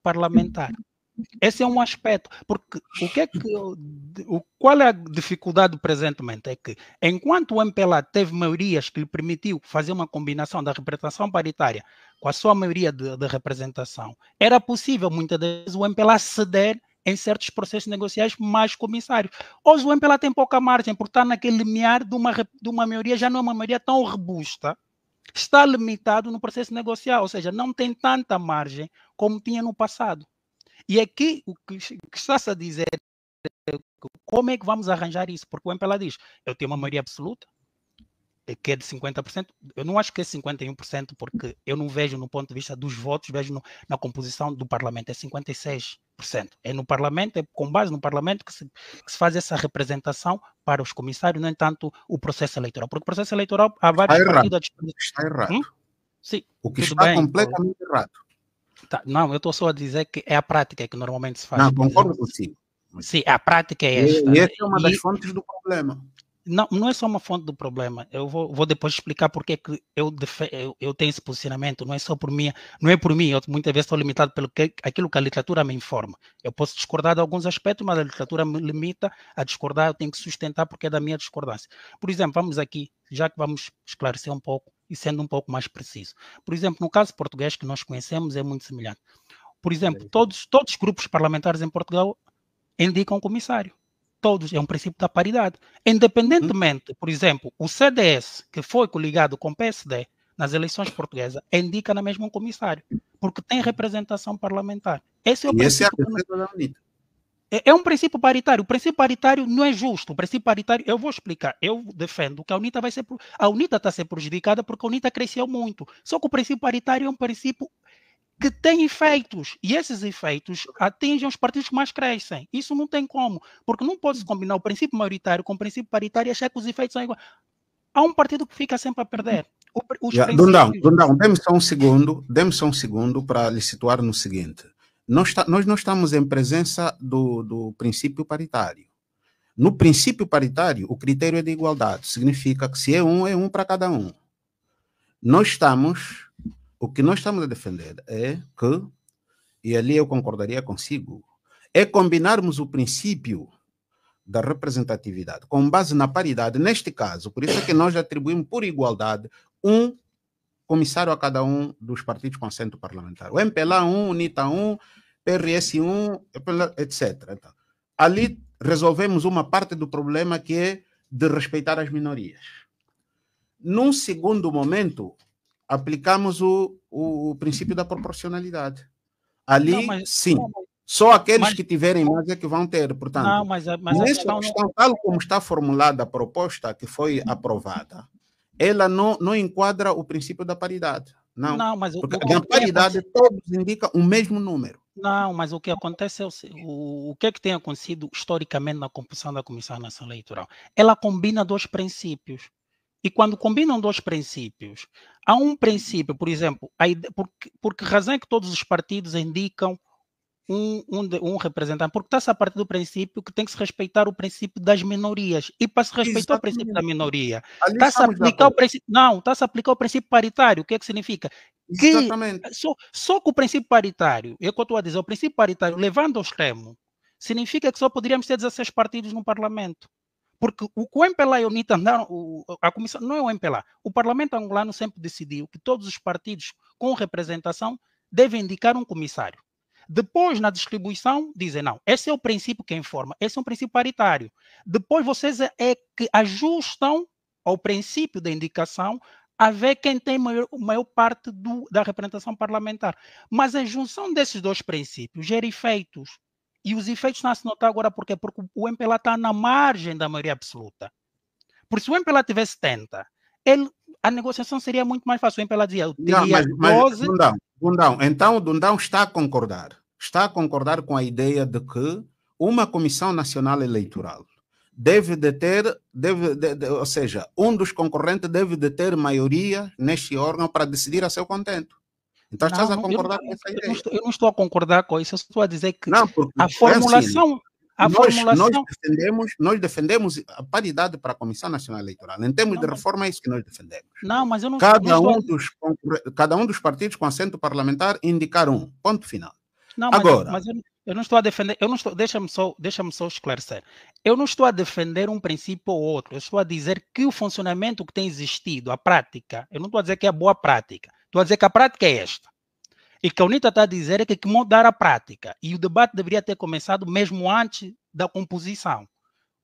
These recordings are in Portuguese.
parlamentar. Esse é um aspecto, porque qual é a dificuldade presentemente? É que, enquanto o MPLA teve maiorias que lhe permitiu fazer uma combinação da representação paritária com a sua maioria de representação, era possível, muitas vezes, o MPLA ceder em certos processos negociais mais comissários. Hoje o MPLA tem pouca margem, porque está naquele limiar de uma maioria, já não é uma maioria tão robusta, está limitado no processo negocial, ou seja, não tem tanta margem como tinha no passado. E aqui o que está-se a dizer é como é que vamos arranjar isso? Porque o MPLA diz, eu tenho uma maioria absoluta, que é de 50%, eu não acho que é 51%, porque eu não vejo no ponto de vista dos votos, vejo na composição do Parlamento, é 56%. É no Parlamento, é com base no Parlamento que se faz essa representação para os comissários, no entanto, o processo eleitoral. Porque o processo eleitoral, há vários partidos... Está errado. Sim, o que está completamente errado. Tá, não, eu estou só a dizer que é a prática que normalmente se faz. Não, concordo consigo. Sim, a prática é esta. E essa é uma das fontes do problema. Não é só uma fonte do problema. Eu vou depois explicar porque é que eu tenho esse posicionamento. Não é só por mim, não é por mim. Eu muitas vezes estou limitado pelo aquilo que a literatura me informa. Eu posso discordar de alguns aspectos, mas a literatura me limita a discordar. Eu tenho que sustentar porque é da minha discordância. Por exemplo, vamos aqui, já que vamos esclarecer um pouco e sendo um pouco mais preciso. Por exemplo, no caso português que nós conhecemos é muito semelhante. Por exemplo, todos os grupos parlamentares em Portugal indicam comissário. Todos, é um princípio da paridade. Independentemente, por exemplo, o CDS, que foi coligado com o PSD nas eleições portuguesas, indica na mesma um comissário, porque tem representação parlamentar. Esse é o princípio. É um princípio paritário. O princípio paritário não é justo. O princípio paritário, eu vou explicar. Eu defendo que a UNITA está a ser prejudicada porque a UNITA cresceu muito. Só que o princípio paritário é um princípio que tem efeitos, e esses efeitos atingem os partidos que mais crescem. Isso não tem como, porque não pode-se combinar o princípio maioritário com o princípio paritário e achar que os efeitos são iguais. Há um partido que fica sempre a perder. Dundão, dê-me só um segundo para lhe situar no seguinte. Nós não estamos em presença do princípio paritário. No princípio paritário, o critério é de igualdade. Significa que se é um para cada um. O que nós estamos a defender é que, e ali eu concordaria consigo, é combinarmos o princípio da representatividade com base na paridade, neste caso, por isso é que nós atribuímos por igualdade um comissário a cada um dos partidos com assento parlamentar. O MPLA 1, UNITA 1, PRS 1, etc. Então, ali resolvemos uma parte do problema que é de respeitar as minorias. Num segundo momento, aplicamos o princípio da proporcionalidade. Ali, só aqueles que tiverem mais é que vão ter. Portanto, nessa questão, tal como está formulada a proposta que foi aprovada, ela não enquadra o princípio da paridade. Não, mas porque na paridade todos indicam o mesmo número. Não, mas o que acontece é o que é que tem acontecido historicamente na composição da Comissão Nacional Eleitoral? Ela combina dois princípios. E quando combinam dois princípios, há um princípio, por exemplo, por que razão é que todos os partidos indicam um representante? Porque está-se a partir do princípio que tem que se respeitar o princípio das minorias. E para se respeitar o princípio da minoria, está-se a aplicar o princípio. Não, está-se a aplicar o princípio paritário. O que é que significa? Só que o princípio paritário, é o que eu estou a dizer, o princípio paritário, levando ao extremo, significa que só poderíamos ter 16 partidos no Parlamento. Porque o que o MPLA e a UNITA andaram, a comissão, não é o MPLA, o Parlamento angolano sempre decidiu que todos os partidos com representação devem indicar um comissário. Depois, na distribuição, dizem, não, esse é o princípio que informa, esse é um princípio paritário. Depois, vocês é que ajustam ao princípio da indicação a ver quem tem maior parte da representação parlamentar. Mas a junção desses dois princípios gera efeitos. E os efeitos estão a se notar agora por quê? Porque o MPLA está na margem da maioria absoluta. Porque se o MPLA tivesse 70, a negociação seria muito mais fácil. O MPLA dizia, eu teria 12... Então o Dundão está a concordar. Está a concordar com a ideia de que uma Comissão Nacional Eleitoral deve deter, ou seja, um dos concorrentes deve deter maioria neste órgão para decidir a seu contento. Então estás a concordar com essa ideia? Eu não estou a concordar com isso, eu estou a dizer que a formulação... Nós defendemos a paridade para a Comissão Nacional Eleitoral. Em termos de reforma, é isso que nós defendemos. Não, mas eu não cada um dos partidos com assento parlamentar indicar um. Ponto final. Não, Agora, mas eu não estou a defender, eu não estou, deixa-me só esclarecer. Eu não estou a defender um princípio ou outro, eu estou a dizer que o funcionamento que tem existido, a prática, eu não estou a dizer que é boa prática, estou a dizer que a prática é esta. E que a UNITA está a dizer é que mudar a prática. E o debate deveria ter começado mesmo antes da composição.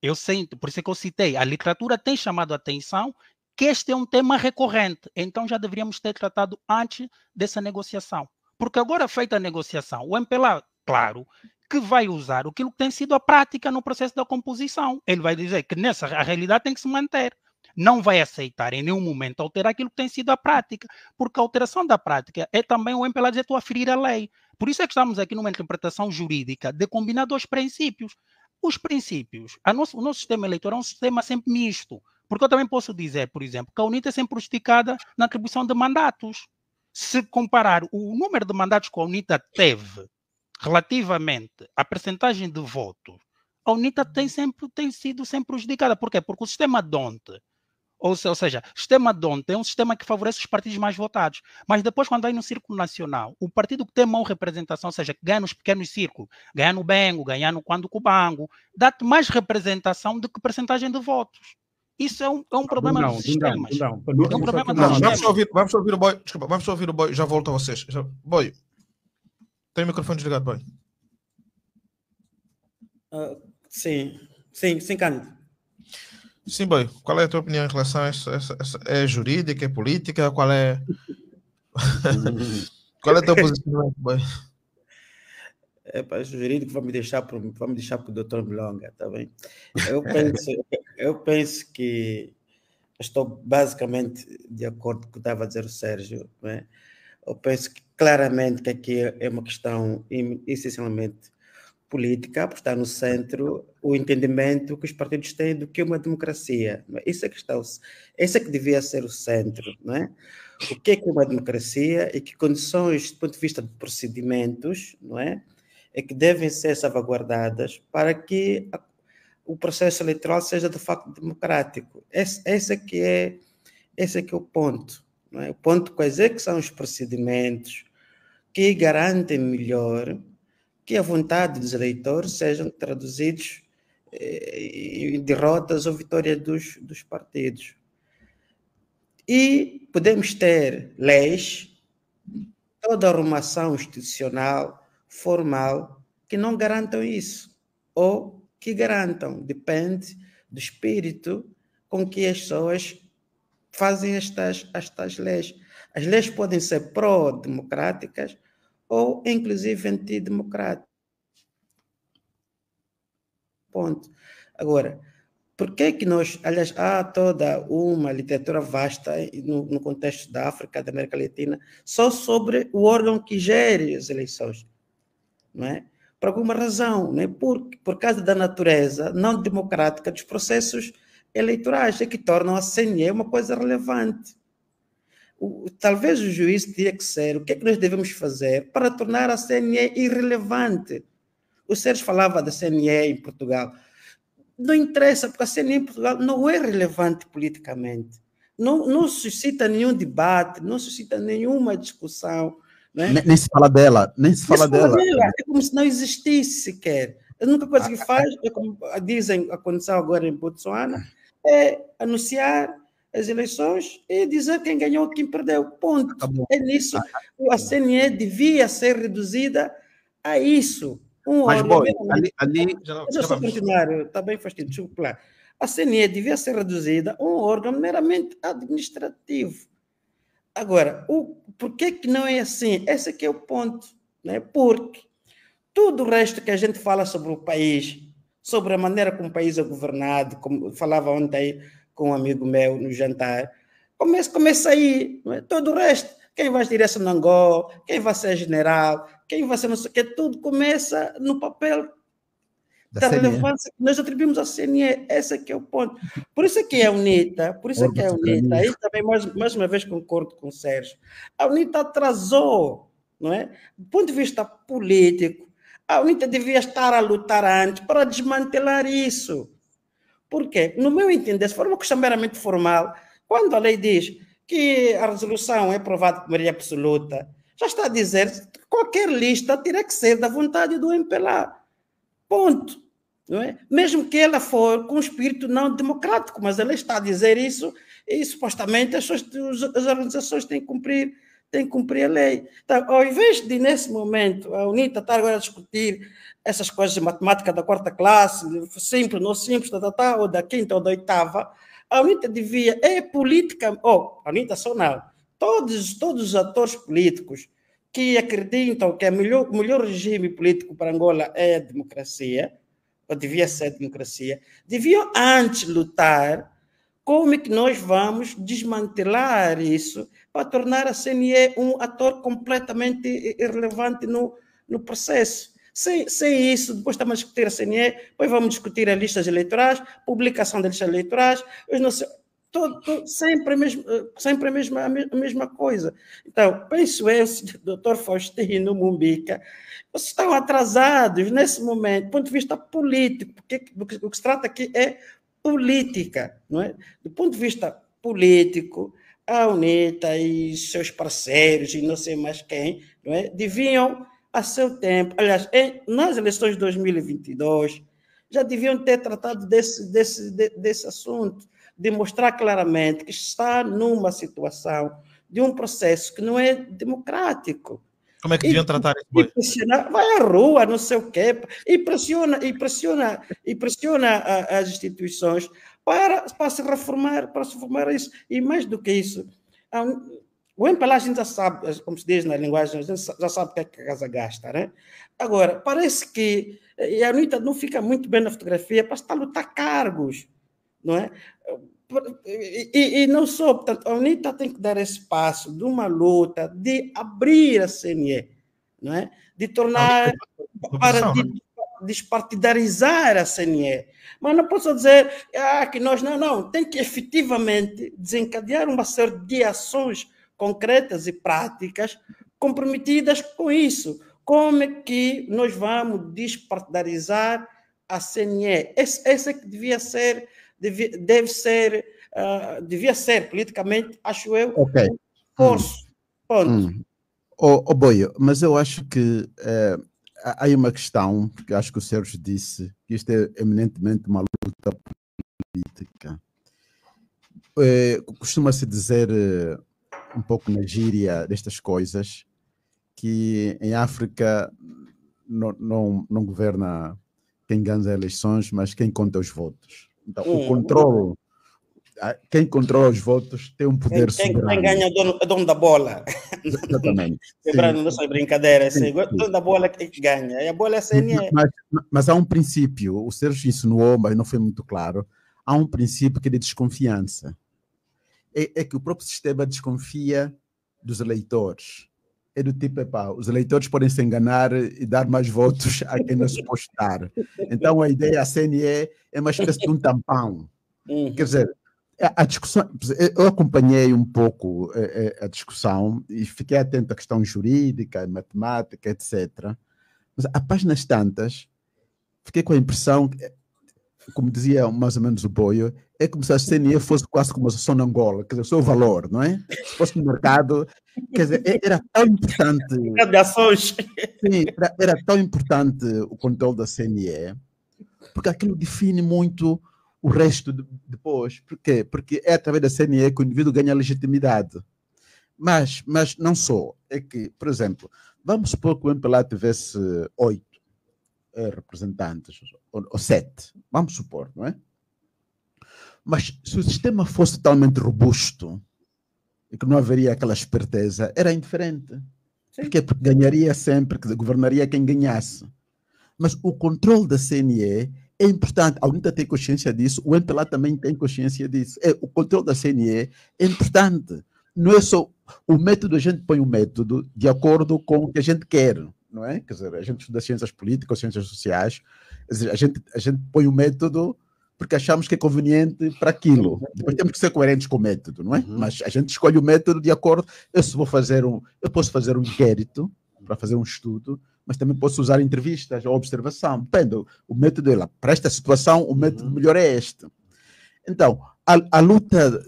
Eu sinto, por isso é que eu citei, a literatura tem chamado a atenção que este é um tema recorrente, então já deveríamos ter tratado antes dessa negociação. Porque agora, feita a negociação, o MPLA, claro, que vai usar aquilo que tem sido a prática no processo da composição. Ele vai dizer que nessa a realidade tem que se manter. Não vai aceitar em nenhum momento alterar aquilo que tem sido a prática, porque a alteração da prática é também o MPLA dizer estou a ferir a lei. Por isso é que estamos aqui numa interpretação jurídica de combinar dois princípios. Os princípios, o nosso sistema eleitoral é um sistema sempre misto, porque eu também posso dizer, por exemplo, que a UNITA é sempre esticada na atribuição de mandatos. Se comparar o número de mandatos que a UNITA teve relativamente à percentagem de votos, a UNITA tem sido sempre prejudicada. Por quê? Porque o sistema DONT, ou seja, o sistema DONT é um sistema que favorece os partidos mais votados. Mas depois, quando vai no círculo nacional, o partido que tem maior representação, ou seja, que ganha nos pequenos círculos, ganha no Bengo, ganha no Quando Cubango, dá-te mais representação do que percentagem de votos. Isso é um problema dos sistemas. É um problema dos sistemas. Vamos ouvir o Boy. Desculpa, vamos ouvir o Boy. Já volto a vocês. Boy, tem o microfone desligado, Boy. Sim, Cândido. Sim, Boy. Qual é a tua opinião em relação a essa é jurídica, é política? Qual é qual é o teu posicionamento, Boy? O jurídico vai me deixar para o doutor Milonga, tá bem? Eu penso que estou basicamente de acordo com o que estava a dizer o Sérgio, não é? Eu penso que claramente que aqui é uma questão essencialmente política, por estar no centro o entendimento que os partidos têm do que é uma democracia. Isso é que esse é que devia ser o centro, não é? O que é uma democracia e que condições, do ponto de vista de procedimentos, não é que devem ser salvaguardadas para que o processo eleitoral seja de facto democrático. Esse é que é o ponto, não é? O ponto quais é que são os procedimentos que garantem melhor que a vontade dos eleitores sejam traduzidos em derrotas ou vitórias dos partidos. E podemos ter leis, toda a arrumação institucional, formal, que não garantam isso, ou que garantam, depende do espírito com que as pessoas fazem estas leis. As leis podem ser pró-democráticas ou, inclusive, antidemocráticas. Ponto. Agora, por que nós, aliás, há toda uma literatura vasta no contexto da África, da América Latina, só sobre o órgão que gere as eleições, não é? Por alguma razão, não é? Por causa da natureza não democrática dos processos eleitorais, é que tornam a CNE uma coisa relevante. Talvez o juízo teria que ser o que é que nós devemos fazer para tornar a CNE irrelevante. O Sérgio falava da CNE em Portugal. Não interessa, porque a CNE em Portugal não é relevante politicamente. Não suscita nenhum debate, não suscita nenhuma discussão. Não é? Nem se fala dela, nem se fala dela. É como se não existisse sequer. A única coisa que faz, é como dizem, aconteceu agora em Botsuana, é anunciar as eleições e dizer quem ganhou e quem perdeu. Ponto. É nisso. A CNE devia ser reduzida a isso. Mas, Boy, ali... Deixa eu só continuar, está bem fastidio, desculpa lá. A CNE devia ser reduzida a um órgão meramente administrativo. Agora, por que não é assim? Esse aqui é o ponto, né? Porque tudo o resto que a gente fala sobre o país, sobre a maneira como o país é governado, como falava ontem com um amigo meu no jantar, começa aí, não é? Todo o resto, quem vai direção no Angola, quem vai ser general, quem vai ser não sei o que, tudo começa no papel da relevância que nós atribuímos à CNE. Esse aqui é o ponto. Por isso é que é a UNITA, aí também mais uma vez concordo com o Sérgio, a UNITA atrasou, não é? Do ponto de vista político, a UNITA devia estar a lutar antes para desmantelar isso. Por quê? No meu entender, se for uma questão meramente formal, quando a lei diz que a resolução é aprovada por maioria absoluta, já está a dizer que qualquer lista terá que ser da vontade do MPLA. Ponto. Não é? Mesmo que ela for com um espírito não democrático, mas ela está a dizer isso e supostamente as organizações têm que cumprir a lei. Então, ao invés de, nesse momento, a UNITA estar agora a discutir essas coisas de matemática da 4ª classe, simples, não simples, ou da 5ª ou da 8ª, a UNITA devia, política, a UNITA só não, todos os atores políticos que acreditam que o melhor regime político para Angola é a democracia, ou devia ser a democracia, deviam antes lutar como é que nós vamos desmantelar isso para tornar a CNE um ator completamente irrelevante no processo. Sem isso, depois estamos a discutir a CNE, depois vamos discutir as listas eleitorais, publicação das listas eleitorais, sempre a mesma coisa. Então, penso eu, doutor Faustino Mumbica, vocês estão atrasados nesse momento, do ponto de vista político, porque o que se trata aqui é política, não é? Do ponto de vista político, a UNITA e seus parceiros e não sei mais quem, não é? Deviam, a seu tempo, aliás, nas eleições de 2022, já deviam ter tratado desse assunto, de mostrar claramente que está numa situação de um processo que não é democrático. Como é que deviam tratar isso? Vai à rua, não sei o quê, e pressiona as instituições para se reformar isso. E mais do que isso, o MPLA a gente já sabe, como se diz na linguagem, a gente já sabe o que é que a casa gasta, né? Agora, parece que a UNITA não fica muito bem na fotografia para estar a lutar cargos, não é? E não só, portanto, a UNITA tem que dar esse passo de uma luta, de abrir a CNE, não é? De tornar, para despartidarizar a CNE. Mas não posso dizer que nós não, tem que efetivamente desencadear uma série de ações concretas e práticas comprometidas com isso. Como é que nós vamos despartidarizar a CNE? Essa que devia ser politicamente, acho eu, okay. Esforço. Ponto. Boio, mas eu acho que há aí uma questão, porque acho que o Sérgio disse que isto é eminentemente uma luta política. Costuma-se dizer um pouco na gíria destas coisas que em África não governa quem ganha as eleições, mas quem conta os votos. Então, o controle, quem controla os votos tem um poder soberano. Quem ganha é dono da bola. Exatamente. Lembrando, não são brincadeiras. Dono da bola é que ganha. E a bola é a CNE. Mas há um princípio, o Sérgio insinuou, mas não foi muito claro, há um princípio que é de desconfiança. É que o próprio sistema desconfia dos eleitores. É do tipo, os eleitores podem se enganar e dar mais votos a quem não se pode dar. Então, a ideia, a CNE, é uma espécie de um tampão. Quer dizer, a discussão, eu acompanhei um pouco a discussão e fiquei atento à questão jurídica, matemática, etc. Mas, a páginas tantas, fiquei com a impressão, como dizia mais ou menos o Boio, é como se a CNE fosse quase como a associação de Angola, quer dizer, o seu valor, não é? Se fosse no mercado, quer dizer, era tão importante. Sim, era tão importante o controle da CNE, porque aquilo define muito o resto depois. Por quê? Porque é através da CNE que o indivíduo ganha legitimidade. Mas não só. É que, por exemplo, vamos supor que o MPLA tivesse 8 representantes, ou 7, vamos supor, não é? Mas se o sistema fosse totalmente robusto e que não haveria aquela esperteza, era indiferente. Porque ganharia sempre, governaria quem ganhasse. Mas o controle da CNE é importante. A UNITA tem consciência disso, o MPLA também tem consciência disso. O controle da CNE é importante. Não é só o método, a gente põe o método de acordo com o que a gente quer, não é? Quer dizer, a gente estuda ciências políticas, ciências sociais, a gente põe o método porque achamos que é conveniente para aquilo. Depois temos que ser coerentes com o método, não é? Mas a gente escolhe o método de acordo. Eu posso fazer um inquérito para fazer um estudo, mas também posso usar entrevistas ou observação. Depende, o método é lá. Para esta situação, o método melhor é este. Então, a luta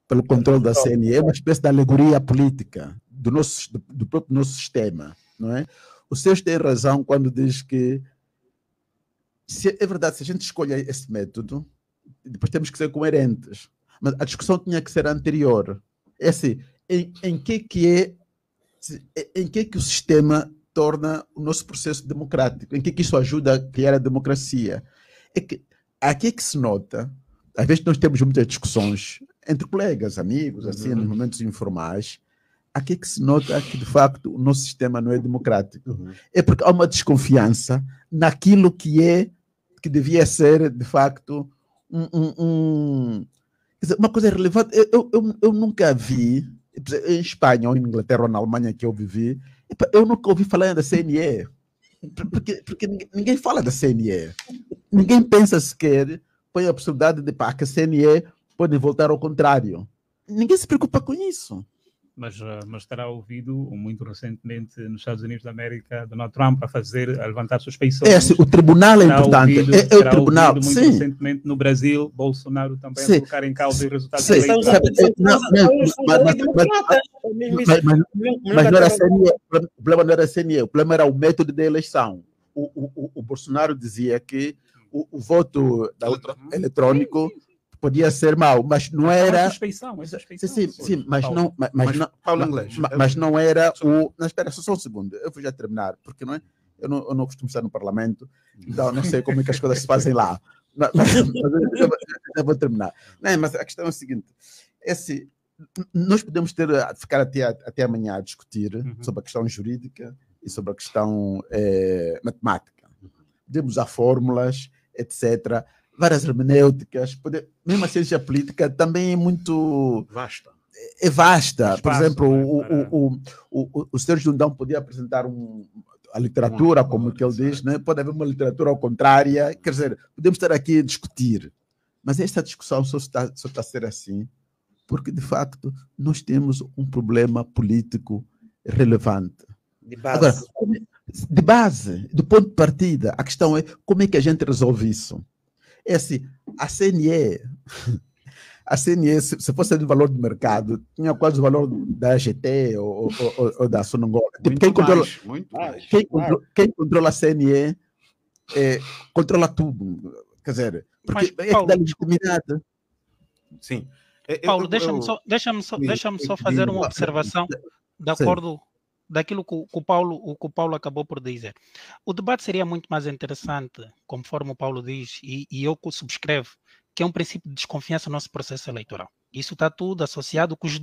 pelo controle da CNE é uma espécie de alegoria política do próprio nosso sistema, não é? O Sérgio tem razão quando diz que é verdade, se a gente escolhe esse método, depois temos que ser coerentes. Mas a discussão tinha que ser anterior. É assim, em que o sistema torna o nosso processo democrático? Em que isso ajuda a criar a democracia? Aqui é que se nota, às vezes nós temos muitas discussões entre colegas, amigos, assim, nos momentos informais, aqui é que se nota que, de facto, o nosso sistema não é democrático. É porque há uma desconfiança naquilo que devia ser, de facto, quer dizer, uma coisa relevante. Eu nunca vi, em Espanha, ou em Inglaterra, ou na Alemanha que eu vivi, eu nunca ouvi falar da CNE. Porque ninguém fala da CNE. Ninguém pensa sequer, põe a possibilidade de que a CNE pode voltar ao contrário. Ninguém se preocupa com isso. Mas terá ouvido muito recentemente nos Estados Unidos da América Donald Trump a levantar suspeições. Assim, o tribunal é importante. É o tribunal. Muito sim. Recentemente no Brasil, Bolsonaro também a colocar em causa os resultados eleitorais. Mas não era a CNE. O problema não era a CNE. O problema era o método de eleição. O Bolsonaro dizia que o voto eletrônico podia ser mau, mas não era. Suspeição. Sim, mas não. Mas não era o. Não, espera, só um segundo. Eu vou já terminar, porque não é? Eu não costumo estar no Parlamento, então não sei como é que as coisas se fazem lá. Mas eu vou terminar. Não, mas a questão é a seguinte: nós podemos ficar até amanhã a discutir sobre a questão jurídica e sobre a questão matemática. Podemos usar fórmulas, etc. Várias hermenêuticas, mesmo a ciência política também é muito vasta. É vasta. Por exemplo, o Sérgio Jundão podia apresentar a literatura, como que ele diz, né? Pode haver uma literatura ao contrária, quer dizer, podemos estar aqui a discutir, mas esta discussão só está a ser assim porque, de facto, nós temos um problema político relevante. De base. Agora, de base, do ponto de partida, a questão é como é que a gente resolve isso. É assim, a CNE, se fosse de valor de mercado, tinha quase o valor da AGT ou da Sonangol. Tipo, quem controla a CNE controla tudo. Quer dizer, porque mas, Paulo, é que dá legitimidade. Sim. Paulo, deixa-me só fazer uma observação de acordo daquilo que o Paulo acabou por dizer. O debate seria muito mais interessante, conforme o Paulo diz, e eu subscrevo, que é um princípio de desconfiança no nosso processo eleitoral. Isso está tudo associado com os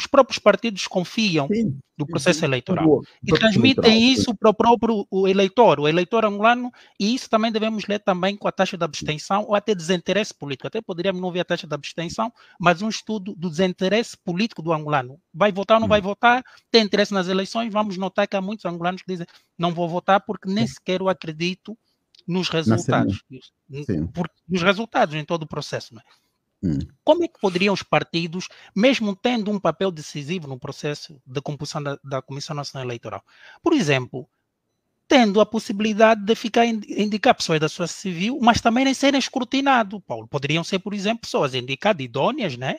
próprios partidos confiam do processo eleitoral e transmitem isso para o próprio o eleitor angolano, e isso também devemos ler também com a taxa de abstenção ou até desinteresse político. Até poderíamos não ver a taxa de abstenção, mas um estudo do desinteresse político do angolano. Vai votar ou não vai votar? Tem interesse nas eleições? Vamos notar que há muitos angolanos que dizem não vou votar porque nem sequer eu acredito nos resultados. Nos resultados em todo o processo. Não é? Como é que poderiam os partidos, mesmo tendo um papel decisivo no processo de composição da Comissão Nacional Eleitoral, por exemplo, tendo a possibilidade de indicar pessoas da sociedade civil, mas também nem serem escrutinados, Paulo? Poderiam ser, por exemplo, pessoas indicadas, idôneas, né?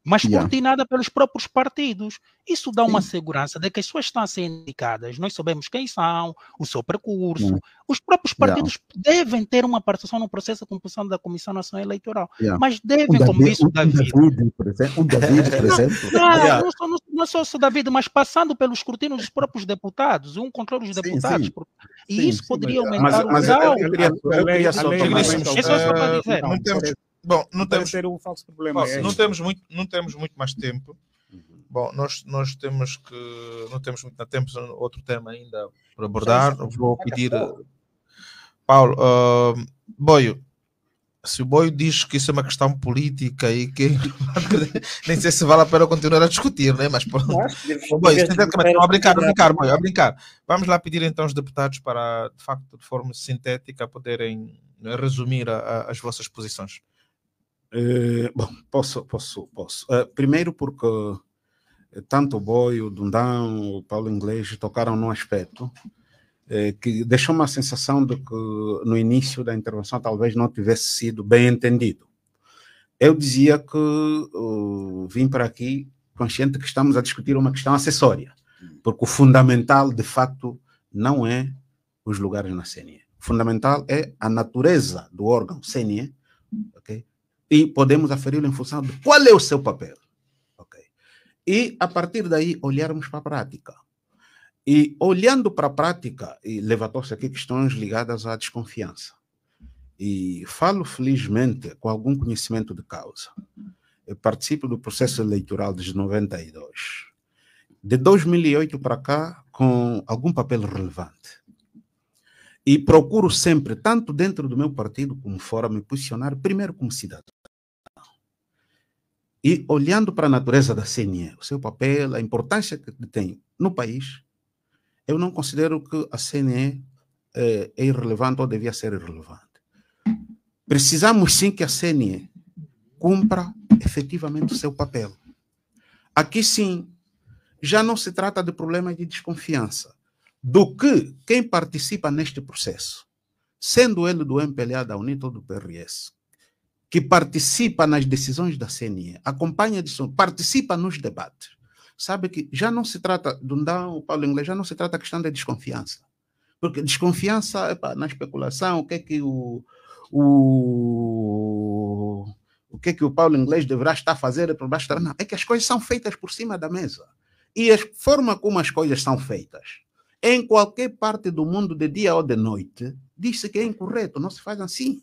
Mas escrutinada pelos próprios partidos. Isso dá uma segurança de que as pessoas estão a ser indicadas, nós sabemos quem são, o seu percurso. Os próprios partidos devem ter uma participação no processo de composição da Comissão Nacional Eleitoral, mas devem, como disse o David. David, por exemplo. Não só o David, mas passando pelo escrutínio dos próprios deputados, um controle dos deputados. E isso poderia aumentar o grau. É só para dizer. Bom, não temos um falso problema. Não temos muito mais tempo. Bom, nós temos que não temos muito tempo, outro tema ainda para abordar. Vou pedir Paulo, Boio, se o Boio diz que isso é uma questão política e que nem sei se vale a pena continuar a discutir, né? Mas Boio, a brincar. Vamos lá pedir então aos deputados para, de facto, de forma sintética, poderem resumir as vossas posições. Bom, posso. Primeiro porque tanto o Boio, o Dundão, o Paulo Inglês tocaram num aspecto que deixou uma sensação de que no início da intervenção talvez não tivesse sido bem entendido. Eu dizia que vim para aqui consciente que estamos a discutir uma questão acessória. Porque o fundamental, de facto, não é os lugares na CNE. O fundamental é a natureza do órgão CNE, okay? E podemos aferi-lo em função de qual é o seu papel. Okay? E, a partir daí, olharmos para a prática. E, olhando para a prática, e levantou-se aqui questões ligadas à desconfiança. E falo, felizmente, com algum conhecimento de causa. Eu participo do processo eleitoral desde 92. De 2008 para cá, com algum papel relevante. E procuro sempre, tanto dentro do meu partido como fora, me posicionar primeiro como cidadão. E olhando para a natureza da CNE, o seu papel, a importância que tem no país, eu não considero que a CNE é irrelevante ou devia ser irrelevante. Precisamos sim que a CNE cumpra efetivamente o seu papel. Aqui sim, já não se trata de problema de desconfiança. Do que quem participa neste processo, sendo ele do MPLA, da UNITA ou do PRS, que participa nas decisões da CNE, acompanha a decisão, participa nos debates, sabe que já não se trata, Dundão, Paulo Inglês, já não se trata a questão da desconfiança. Porque desconfiança, na especulação, o que é que o que é que o Paulo Inglês deverá estar a fazer por baixo da... Não, é que as coisas são feitas por cima da mesa. E a forma como as coisas são feitas, em qualquer parte do mundo, de dia ou de noite, diz-se que é incorreto, não se faz assim.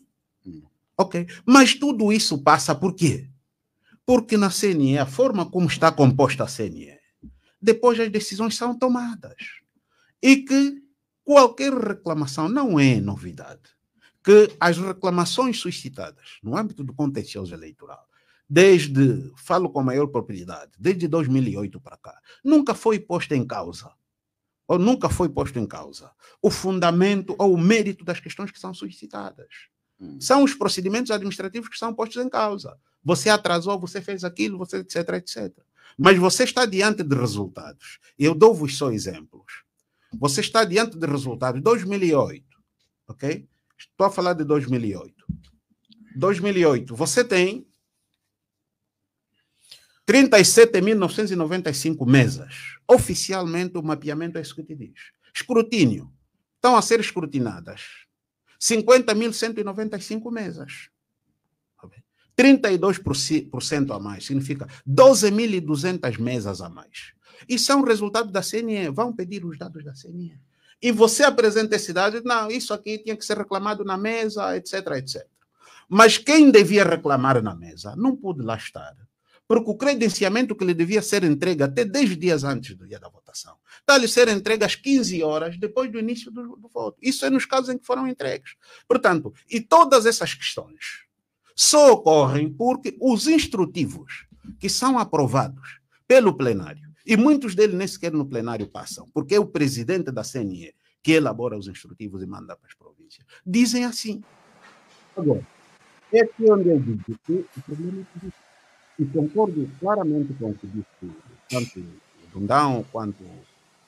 Ok? Mas tudo isso passa por quê? Porque na CNE, a forma como está composta a CNE, depois as decisões são tomadas. E que qualquer reclamação não é novidade. Que as reclamações suscitadas no âmbito do contencioso eleitoral, falo com maior propriedade, desde 2008 para cá, nunca foi posta em causa, ou nunca foi posto em causa, o fundamento ou o mérito das questões que são suscitadas. São os procedimentos administrativos que são postos em causa. Você atrasou, você fez aquilo, você etc, etc. Mas você está diante de resultados. Eu dou-vos só exemplos. Você está diante de resultados de 2008, ok? Estou a falar de 2008. 2008, você tem 37.995 mesas. Oficialmente, o mapeamento é isso que te diz. Escrutínio. Estão a ser escrutinadas 50.195 mesas. 32% a mais. Significa 12.200 mesas a mais. E são resultados da CNE. Vão pedir os dados da CNE. E você apresenta esse dado, não, isso aqui tinha que ser reclamado na mesa, etc, etc. Mas quem devia reclamar na mesa não pôde lá estar. Porque o credenciamento que lhe devia ser entregue até 10 dias antes do dia da votação, está-lhe ser entregue às 15 horas depois do início do voto. Isso é nos casos em que foram entregues. Portanto, e todas essas questões só ocorrem porque os instrutivos que são aprovados pelo plenário, e muitos deles nem sequer no plenário passam, porque é o presidente da CNE que elabora os instrutivos e manda para as províncias, dizem assim. Agora, é aqui onde eu digo que o problema é que, e concordo claramente com o que disse tanto o Dundão quanto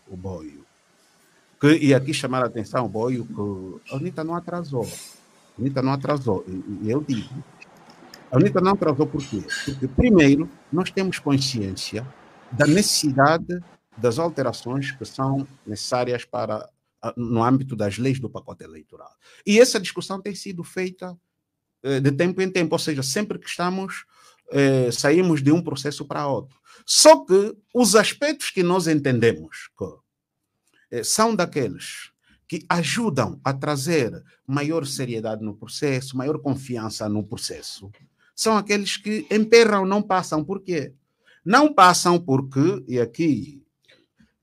o Boio, e aqui chamar a atenção o Boio, que a UNITA não atrasou. A UNITA não atrasou, e eu digo, a UNITA não atrasou por quê? Porque, primeiro, nós temos consciência da necessidade das alterações que são necessárias no âmbito das leis do pacote eleitoral. E essa discussão tem sido feita de tempo em tempo, ou seja, sempre que saímos de um processo para outro. Só que os aspectos que nós entendemos que são daqueles que ajudam a trazer maior seriedade no processo, maior confiança no processo, são aqueles que emperram, não passam. Por quê? Não passam porque, e aqui,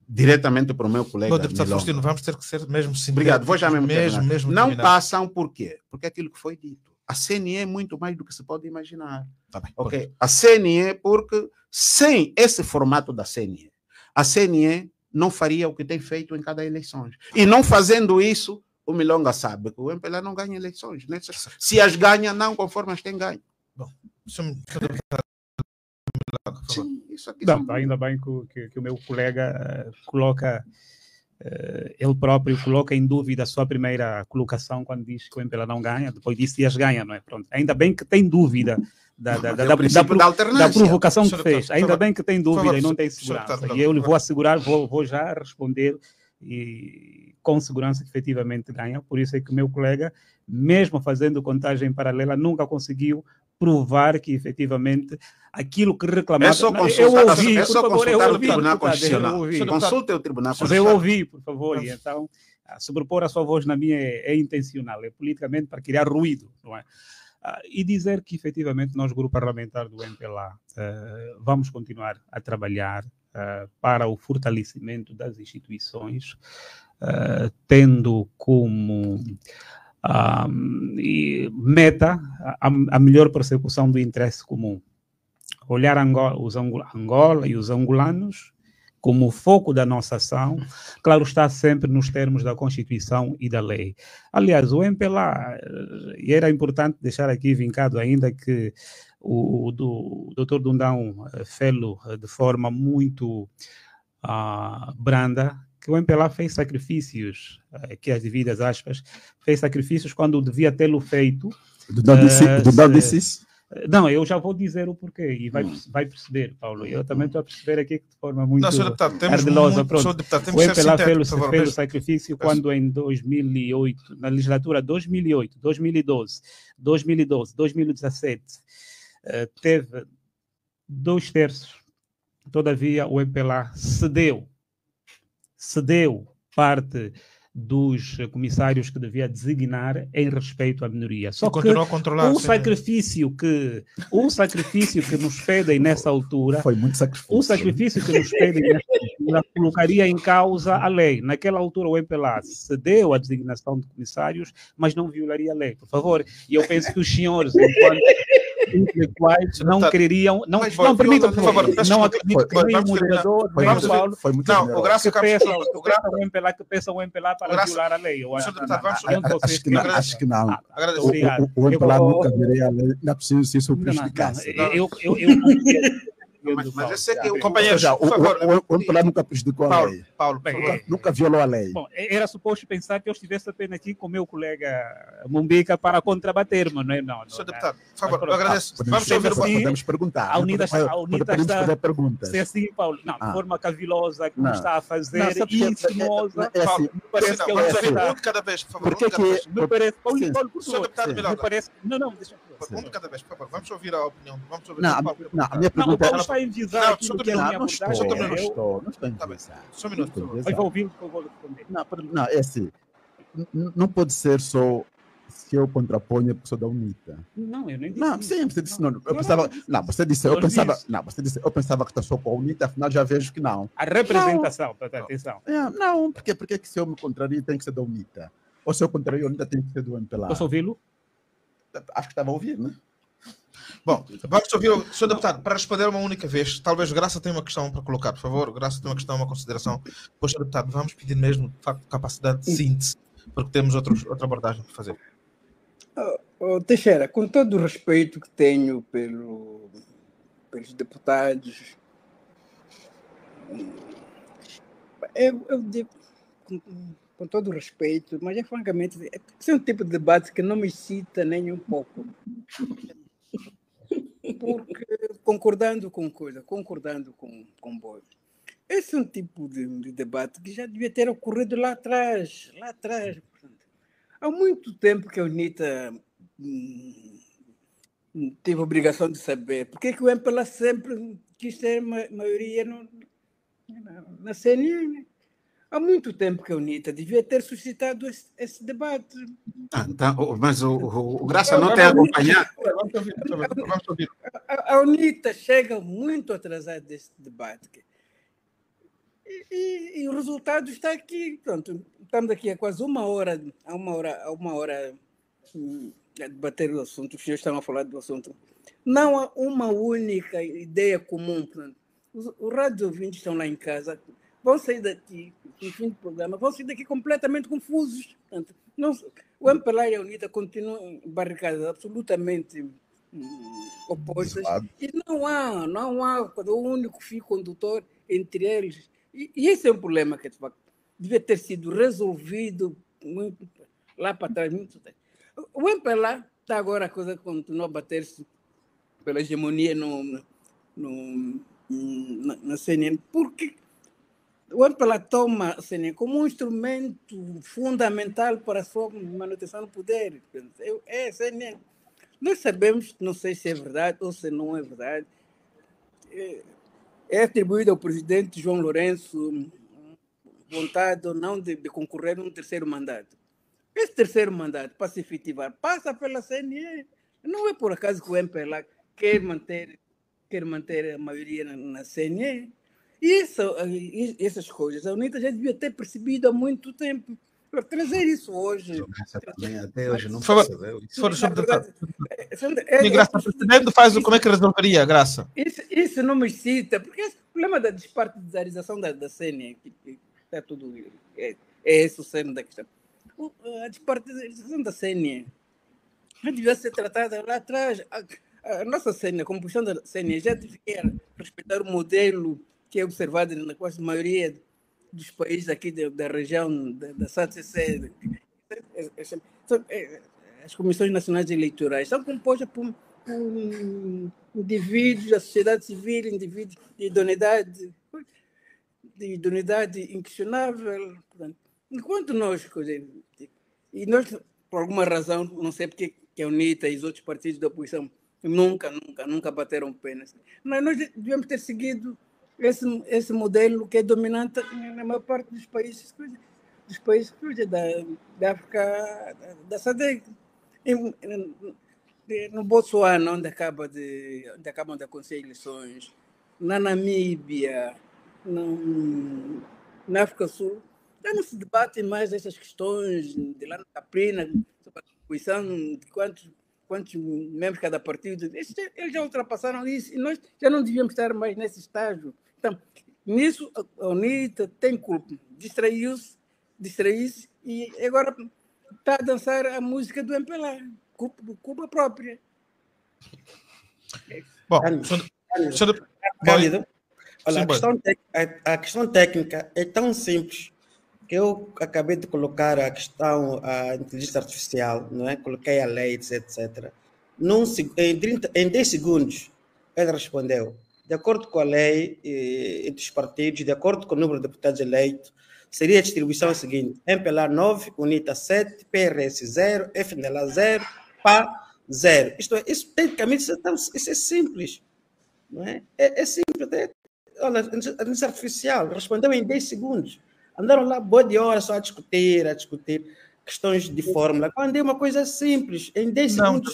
diretamente para o meu colega... Deputado Faustino, vamos ter que ser mesmo sintético. Obrigado, vou já mesmo não terminar. passam por quê? Porque é aquilo que foi dito. A CNE é muito mais do que se pode imaginar. Tá bem, okay? A CNE, porque sem esse formato da CNE, a CNE não faria o que tem feito em cada eleição. E não fazendo isso, o Milonga sabe que o MPLA não ganha eleições. Né? Se as ganha, não conforme as tem ganho. Bom, sim, isso aqui não, ainda bem que o meu colega coloca ele próprio coloca em dúvida a sua primeira colocação quando diz que o MPLA não ganha, depois disse Dias ganha, não é? Pronto. Ainda bem que tem dúvida da provocação que fez. Ainda bem que tem dúvida e não tem segurança. E eu lhe vou assegurar, vou já responder e com segurança que efetivamente ganha. Por isso é que o meu colega, mesmo fazendo contagem paralela, nunca conseguiu provar que efetivamente aquilo que reclamava... É só consultar o Tribunal Constitucional. Consulte o Tribunal Constitucional. Eu ouvi, por favor. E então, sobrepor a sua voz na minha é intencional, é politicamente para criar ruído, não é? E dizer que efetivamente nós, grupo parlamentar do MPLA, vamos continuar a trabalhar para o fortalecimento das instituições, tendo como meta a melhor persecução do interesse comum. Olhar Angola e os angolanos como foco da nossa ação, claro, está sempre nos termos da Constituição e da lei. Aliás, o MPLA, e era importante deixar aqui vincado ainda que o Dr. Dundão fê-lo de forma muito branda, que o MPLA fez sacrifícios, que as devidas aspas, fez sacrifícios quando devia tê-lo feito. Dundão disse isso? Não, eu já vou dizer o porquê e vai perceber, Paulo. Eu também estou a perceber aqui de forma muito ardilosa. O MPLA fez o sacrifício quando em 2008, na legislatura 2008, 2012, 2017, teve 2/3. Todavia, o MPLA cedeu parte dos comissários que devia designar em respeito à minoria. Só que continuou a controlar, o sacrifício que nos pedem nessa altura, foi muito sacrifício. O sacrifício que nos pedem nessa altura colocaria em causa a lei. Naquela altura o MPLA cedeu a designação de comissários, mas não violaria a lei, por favor. E eu penso que os senhores, enquanto intelectuais, não queriam, não permitam, por favor, não acredito que nem o moderador, nem o Paulo, que peçam o MPLA para violar a lei. Acho que não. O MPLA nunca viria a lei, não é preciso se isso prejudicasse. Mas eu sei que o companheiro, por favor, o MPLA nunca prejudicou a lei. Paulo, nunca violou a lei. Bom, era suposto pensar que eu estivesse apenas aqui com o meu colega Mumbica para contrabater, mas não é não. Senhor deputado, por favor, eu agradeço. Podemos perguntar. A UNITA está fazer perguntas. Se assim, Paulo, não, de forma cavilosa que não está a fazer, insinuosa, parece que é um de cada vez, por favor. Me parece, Paulo, me parece, não, deixa eu um de cada vez, por favor. Vamos ouvir a opinião. Não, a minha pergunta é... envisar aquilo que é a minha abordagem. Não estou a envisar. Só um minuto. Eu vou ouvir, eu vou responder. Não, é assim. Não pode ser só se eu contraponho a pessoa da UNITA. Não, eu nem disse. Não, sim, você disse não. Eu pensava. Não, você disse. Eu pensava. Não, você disse. Eu pensava que está só com a UNITA, afinal já vejo que não. A representação, atenção. Não, porque que se eu me contrario tem que ser da UNITA? Ou se eu contrario a UNITA tem que ser do MPLA? Posso ouvi-lo? Acho que estava a ouvir, né? Bom, vamos ouvir o senhor deputado para responder uma única vez. Talvez Graça tenha uma questão para colocar, por favor. Graça tem uma questão, uma consideração. Pois, senhor deputado, vamos pedir mesmo, de facto, capacidade de síntese, porque temos outra abordagem para fazer. Teixeira, com todo o respeito que tenho pelos deputados, eu digo, com todo o respeito, mas é francamente, esse é um tipo de debate que não me excita nem um pouco. Porque concordando com Boio, esse é um tipo de debate que já devia ter ocorrido lá atrás. Portanto, há muito tempo que a UNITA teve a obrigação de saber porque é que o MPLA sempre quis ter maioria na CNI. Há muito tempo que a UNITA devia ter suscitado esse debate. Então, mas o Graça não tem acompanhado. Vamos ouvir. A UNITA chega muito atrasada desse debate. E o resultado está aqui. Pronto, estamos aqui há quase uma hora a debater o assunto. Os senhores estão a falar do assunto. Não há uma única ideia comum. Portanto, os rádios ouvintes estão lá em casa, vão sair daqui, no fim do programa, vão sair daqui completamente confusos. Portanto, o MPLA e a UNITA continuam em barricadas absolutamente opostas. E não há o único fio condutor entre eles. E esse é um problema que, de devia ter sido resolvido muito lá para trás. Muito tempo. O MPLA está agora, a coisa continua a bater-se pela hegemonia na CNN, porque o MPLA toma a CNN como um instrumento fundamental para a sua manutenção do poder. É a CNN. Nós sabemos, não sei se é verdade ou se não é verdade, é atribuído ao presidente João Lourenço vontade ou não de concorrer num terceiro mandato. Esse terceiro mandato, para se efetivar, passa pela CNE. Não é por acaso que o MPLA quer manter a maioria na CNE. E essas coisas, a UNITA já devia ter percebido há muito tempo. Para trazer isso hoje. Até hoje não percebeu. Graça, percebendo, faz como é que resolveria, Graça? Isso não me excita, porque esse problema da despartidarização da CNE, que está tudo. É esse o cerne da questão. A despartidarização da CNE devia ser tratada lá atrás. A nossa CNE, a composição da CNE, já devia respeitar o modelo que é observado na quase maioria dos países aqui da região da SADC. As comissões nacionais eleitorais são compostas por indivíduos da sociedade civil, indivíduos de idoneidade inquestionável. Enquanto nós, por alguma razão, não sei porque que a UNITA e os outros partidos da oposição nunca bateram penas, mas nós devíamos ter seguido esse modelo que é dominante na maior parte dos países da África, da SADC. No Botsuana, onde acabam de acontecer eleições, na Namíbia, na África do Sul, já não se debatem mais essas questões de lá na Caprina, sobre a distribuição de quantos membros cada partido. Eles já ultrapassaram isso e nós já não devíamos estar mais nesse estágio. Então, nisso, a UNITA tem culpa. Distraiu-se e agora está a dançar a música do MPLA. Culpa própria. Bom, Cândido, olha, a questão técnica é tão simples que eu acabei de colocar a questão a inteligência artificial, não é? Coloquei a lei, etc. Em 10 segundos, ele respondeu. De acordo com a lei dos partidos, de acordo com o número de deputados eleitos, seria a distribuição a seguinte: MPLA 9, UNITA 7, PRS 0, FNLA 0, PA 0. Isso tecnicamente isso é simples. Não é? É simples. Olha, a inteligência artificial respondeu em 10 segundos. Andaram lá boa de hora só a discutir questões de fórmula. Quando é uma coisa simples, em 10 segundos...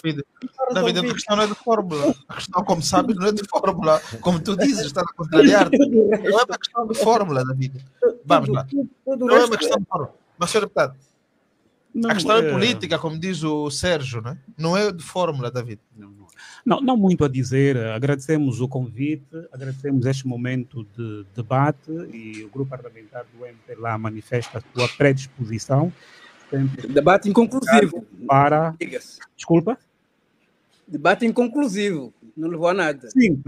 David, a questão não é de fórmula. A questão, como sabes, não é de fórmula. Como tu dizes, está a contrariar-te. Não é uma questão de fórmula, David. Vamos lá. Não é uma questão de fórmula. Mas, senhor deputado, a questão é política, como diz o Sérgio, não é? Não é de fórmula, David. Não muito a dizer. Agradecemos o convite, agradecemos este momento de debate e o grupo parlamentar do MPLA manifesta a sua predisposição. Debate inconclusivo. Para... Desculpa? Debate inconclusivo. Não levou a nada. Sim,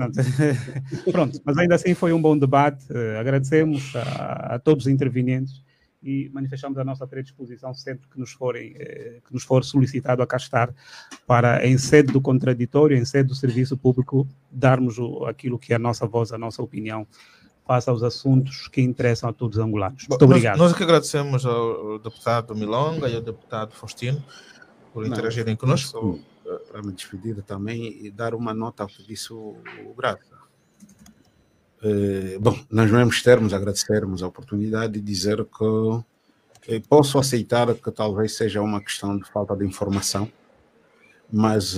pronto. Mas ainda assim foi um bom debate. Agradecemos a todos os intervenientes e manifestamos a nossa predisposição sempre que nos for solicitado a cá estar para, em sede do contraditório, em sede do serviço público, darmos aquilo que é a nossa voz, a nossa opinião, face aos assuntos que interessam a todos os angolanos. Muito obrigado. Nós que agradecemos ao deputado Milonga e ao deputado Faustino por interagirem conosco. Para me despedir também e dar uma nota ao que disse o Graça. Bom, nos mesmos termos, agradecermos a oportunidade de dizer que posso aceitar que talvez seja uma questão de falta de informação, mas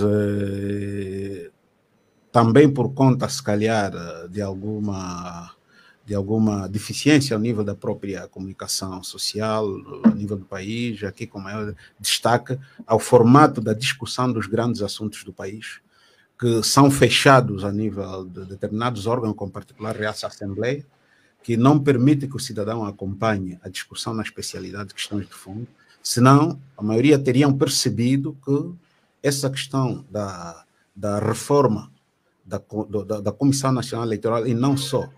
também por conta, se calhar, de alguma deficiência ao nível da própria comunicação social, ao nível do país, aqui com maior destaque ao formato da discussão dos grandes assuntos do país, que são fechados a nível de determinados órgãos, com particular essa Assembleia, que não permite que o cidadão acompanhe a discussão na especialidade de questões de fundo, senão a maioria teriam percebido que essa questão da reforma da Comissão Nacional Eleitoral, e não só,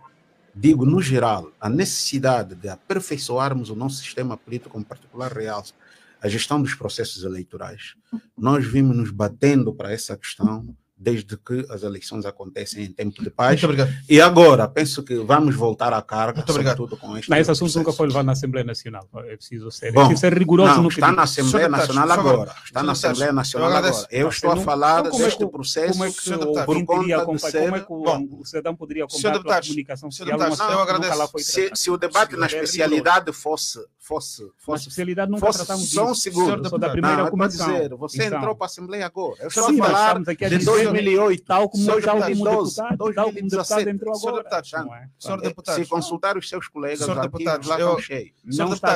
digo no geral, a necessidade de aperfeiçoarmos o nosso sistema político, em particular realça a gestão dos processos eleitorais. Nós vimos nos batendo para essa questão desde que as eleições acontecem em tempo de paz. Muito obrigado. E agora, penso que vamos voltar à carga, muito obrigado. sobretudo com este Mas esse assunto nunca foi levado na Assembleia Nacional. É preciso ser rigoroso não, no está na Assembleia Nacional agora. Está na Assembleia Nacional agora. Eu estou a falar deste processo por conta de ser... O cidadão poderia acompanhar a comunicação social. Eu agradeço. Se o debate na especialidade fosse na especialidade nunca tratamos disso. Só um segundo. Da primeira comissão. Dizer, você entrou para a Assembleia agora. Eu estou a falar de 2008, tal como deputado entrou agora. Senhor deputado, se consultar os seus colegas, senhor deputado, lá estão cheios.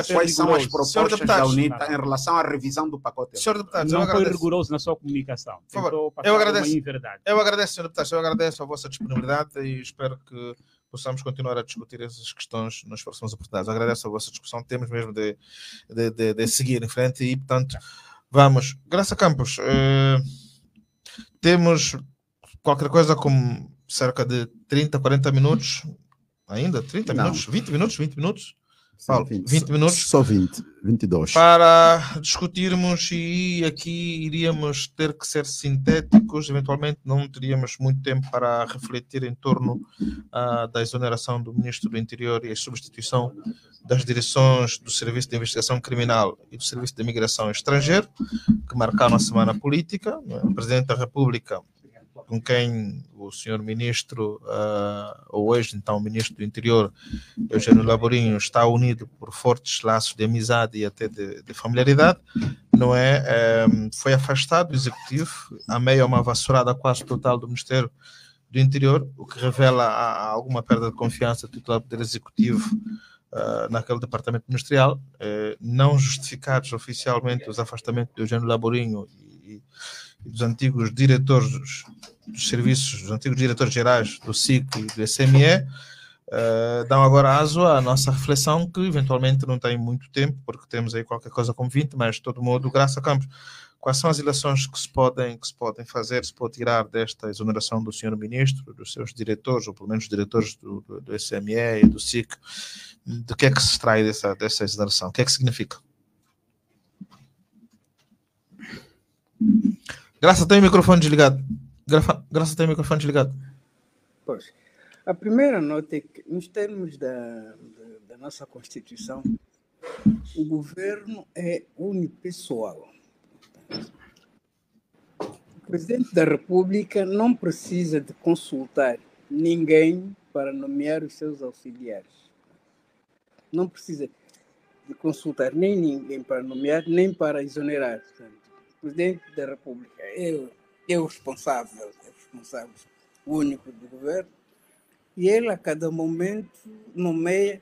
Quais são as propostas da UNITA em relação à revisão do pacote? Senhor deputado, não foi rigoroso na sua comunicação. Por favor, eu agradeço, senhor deputado, eu agradeço a vossa disponibilidade e espero que possamos continuar a discutir essas questões nas próximas oportunidades. Agradeço a vossa discussão, temos mesmo de seguir em frente e, portanto, vamos. Graça Campos, temos qualquer coisa como cerca de 30, 40 minutos, ainda 30 minutos, 20 minutos? Paulo, 20 minutos. Só 20, 22. Para discutirmos e aqui iríamos ter que ser sintéticos, eventualmente não teríamos muito tempo para refletir em torno da exoneração do Ministro do Interior e a substituição das direções do Serviço de Investigação Criminal e do Serviço de Imigração Estrangeiro, que marcaram a Semana Política. O Presidente da República, com quem o senhor ministro, ou hoje então o ministro do Interior, Eugênio Laborinho, está unido por fortes laços de amizade e até de familiaridade, não é? Foi afastado do Executivo, a meio a uma vassourada quase total do Ministério do Interior, o que revela alguma perda de confiança do titular do Poder Executivo naquele departamento ministerial. Não justificados oficialmente os afastamentos de Eugênio Laborinho e dos antigos diretores dos serviços, dos antigos diretores gerais do SIC e do SME, dão agora aso à nossa reflexão, que eventualmente não tem muito tempo, porque temos aí qualquer coisa como 20, mas de todo modo, Graça Campos, quais são as ilações que se podem fazer, se pode tirar desta exoneração do senhor ministro, dos seus diretores, ou pelo menos diretores do SME e do SIC, do que é que se extrai dessa exoneração? O que é que significa? Graça, tem o microfone desligado. Graça, tem o microfone desligado. Pois. A primeira nota é que, nos termos da nossa Constituição, o governo é unipessoal. O Presidente da República não precisa de consultar ninguém para nomear os seus auxiliares. Não precisa de consultar nem ninguém para nomear, nem para exonerar. Portanto, o Presidente da República é o responsável único do governo, e ele a cada momento nomeia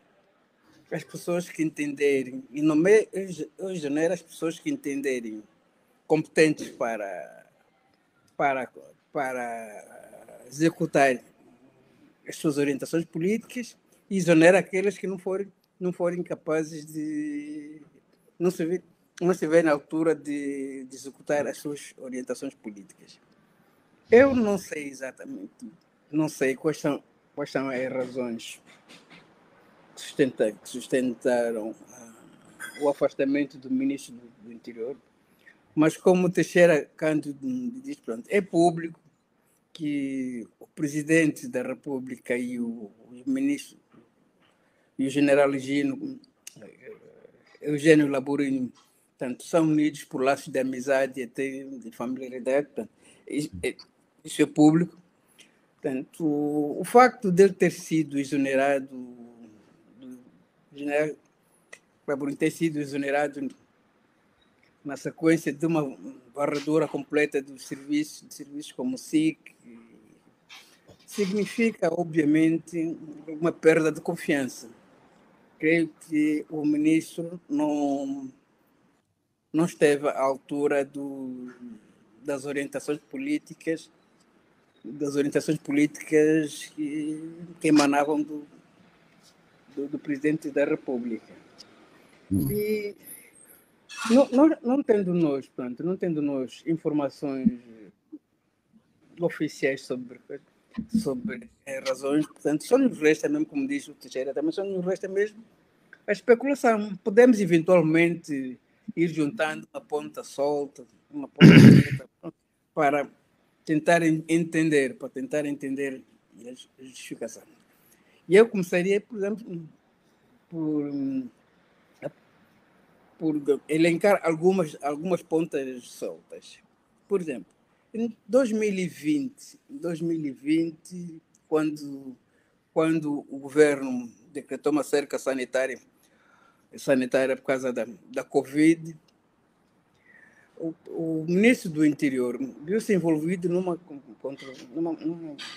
as pessoas que entenderem, e exonera as pessoas que entenderem competentes para executar as suas orientações políticas, e exonera aqueles que não forem capazes de não estiver na altura de executar as suas orientações políticas. Eu não sei exatamente, não sei quais são as razões que sustentaram o afastamento do ministro do Interior, mas como Teixeira Cândido diz, pronto, é público que o Presidente da República e o ministro e o general Eugênio Laborinho, portanto, são unidos por laços de amizade e até de familiaridade. Portanto, isso é público. Portanto, o facto de ele ter sido exonerado, o general Laborinho ter sido exonerado na sequência de uma varredura completa dos serviços como o SIC, significa, obviamente, uma perda de confiança. Creio que o ministro não esteve à altura das orientações políticas que emanavam do Presidente da República. E não tendo nós informações oficiais sobre sobre razões, portanto, só nos resta mesmo, como diz o Teixeira, também só nos resta mesmo a especulação. Podemos eventualmente ir juntando uma ponta solta, uma ponta solta, para tentar entender a justificação. E eu começaria, por exemplo, por elencar algumas pontas soltas. Por exemplo, em 2020, quando o governo decretou uma cerca sanitária por causa da Covid, o ministro do Interior viu-se envolvido numa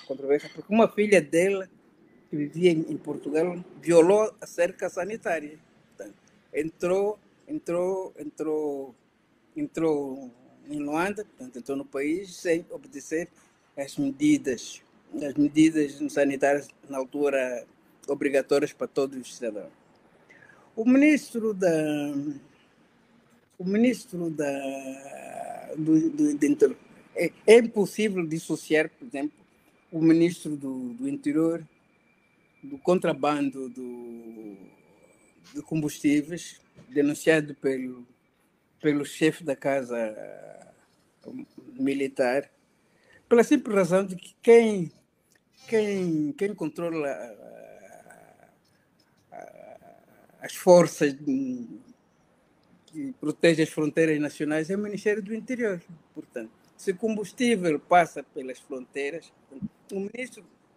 controvérsia, porque uma filha dela, que vivia em Portugal, violou a cerca sanitária. Portanto, entrou em Luanda, portanto, entrou no país sem obedecer às medidas sanitárias, na altura, obrigatórias para todos os cidadãos. O ministro do Interior, é impossível dissociar, por exemplo, o ministro do Interior do contrabando de combustíveis, denunciado pelo chefe da Casa Militar, pela simples razão de que quem controla as forças que protegem as fronteiras nacionais é o Ministério do Interior. Portanto, se combustível passa pelas fronteiras, o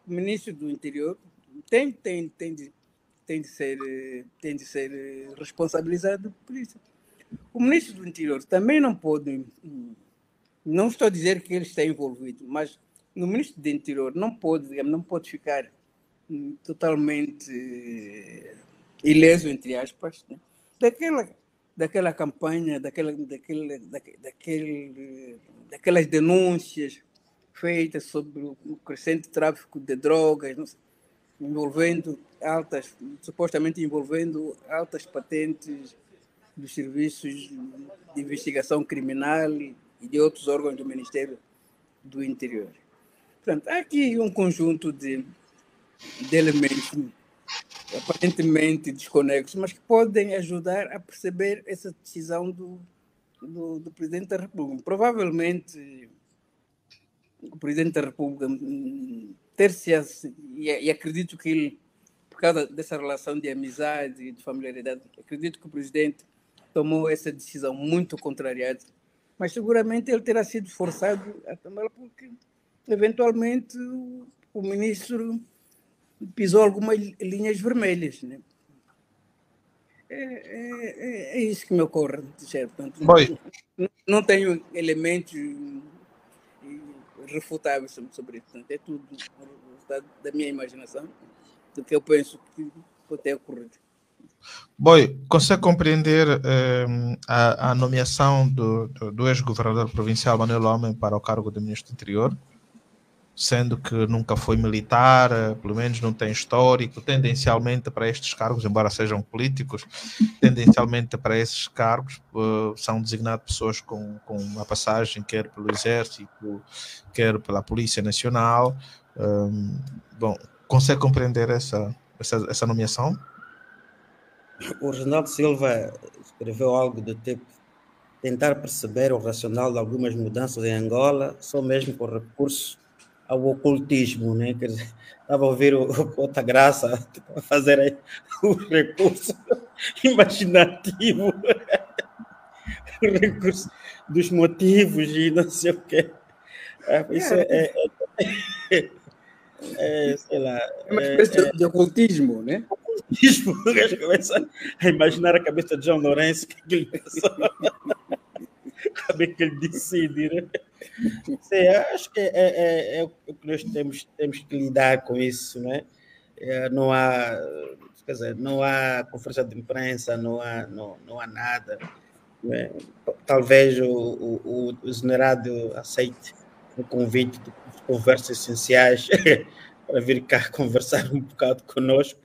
ministro do Interior tem de ser responsabilizado por isso. O ministro do Interior também não pode, não estou a dizer que ele está envolvido, mas no ministro do Interior não pode ficar totalmente ileso, entre aspas, né, daquela campanha, daquelas denúncias feitas sobre o crescente tráfico de drogas, não sei, supostamente envolvendo altas patentes dos serviços de investigação criminal e de outros órgãos do Ministério do Interior. Portanto, há aqui um conjunto de elementos aparentemente desconexos, mas que podem ajudar a perceber essa decisão do Presidente da República. Provavelmente, o Presidente da República e acredito que ele, por causa dessa relação de amizade e de familiaridade, acredito que o Presidente tomou essa decisão muito contrariada, mas seguramente ele terá sido forçado a tomá-la porque, eventualmente, o ministro pisou algumas linhas vermelhas, né? É isso que me ocorre, certo? Não tenho elementos refutáveis sobre isso. Portanto, é tudo resultado da minha imaginação, do que eu penso que pode ter ocorrido. Boi, consegue compreender a nomeação do ex-governador provincial Manuel Homem para o cargo de ministro do Interior, sendo que nunca foi militar, pelo menos não tem histórico, tendencialmente para estes cargos, embora sejam políticos, tendencialmente para esses cargos são designadas pessoas com uma passagem, quer pelo Exército, quer pela Polícia Nacional. Bom, consegue compreender essa nomeação? O Reginaldo Silva escreveu algo do tipo: tentar perceber o racional de algumas mudanças em Angola só mesmo com recurso ao ocultismo, né? Quer dizer, estava a ouvir o Outra Graça a fazer aí o recurso imaginativo, o recurso dos motivos e não sei o quê. Isso sei lá. É uma espécie de ocultismo, né? Ocultismo. Começa a imaginar a cabeça de João Lourenço, que ele pensou. Saber que ele decide, né? Sim, acho que é o que nós temos que lidar com isso, né? Não há, quer dizer, não há conferência de imprensa, não há nada, né? Talvez o generado aceite o convite de conversas essenciais para vir cá conversar um bocado conosco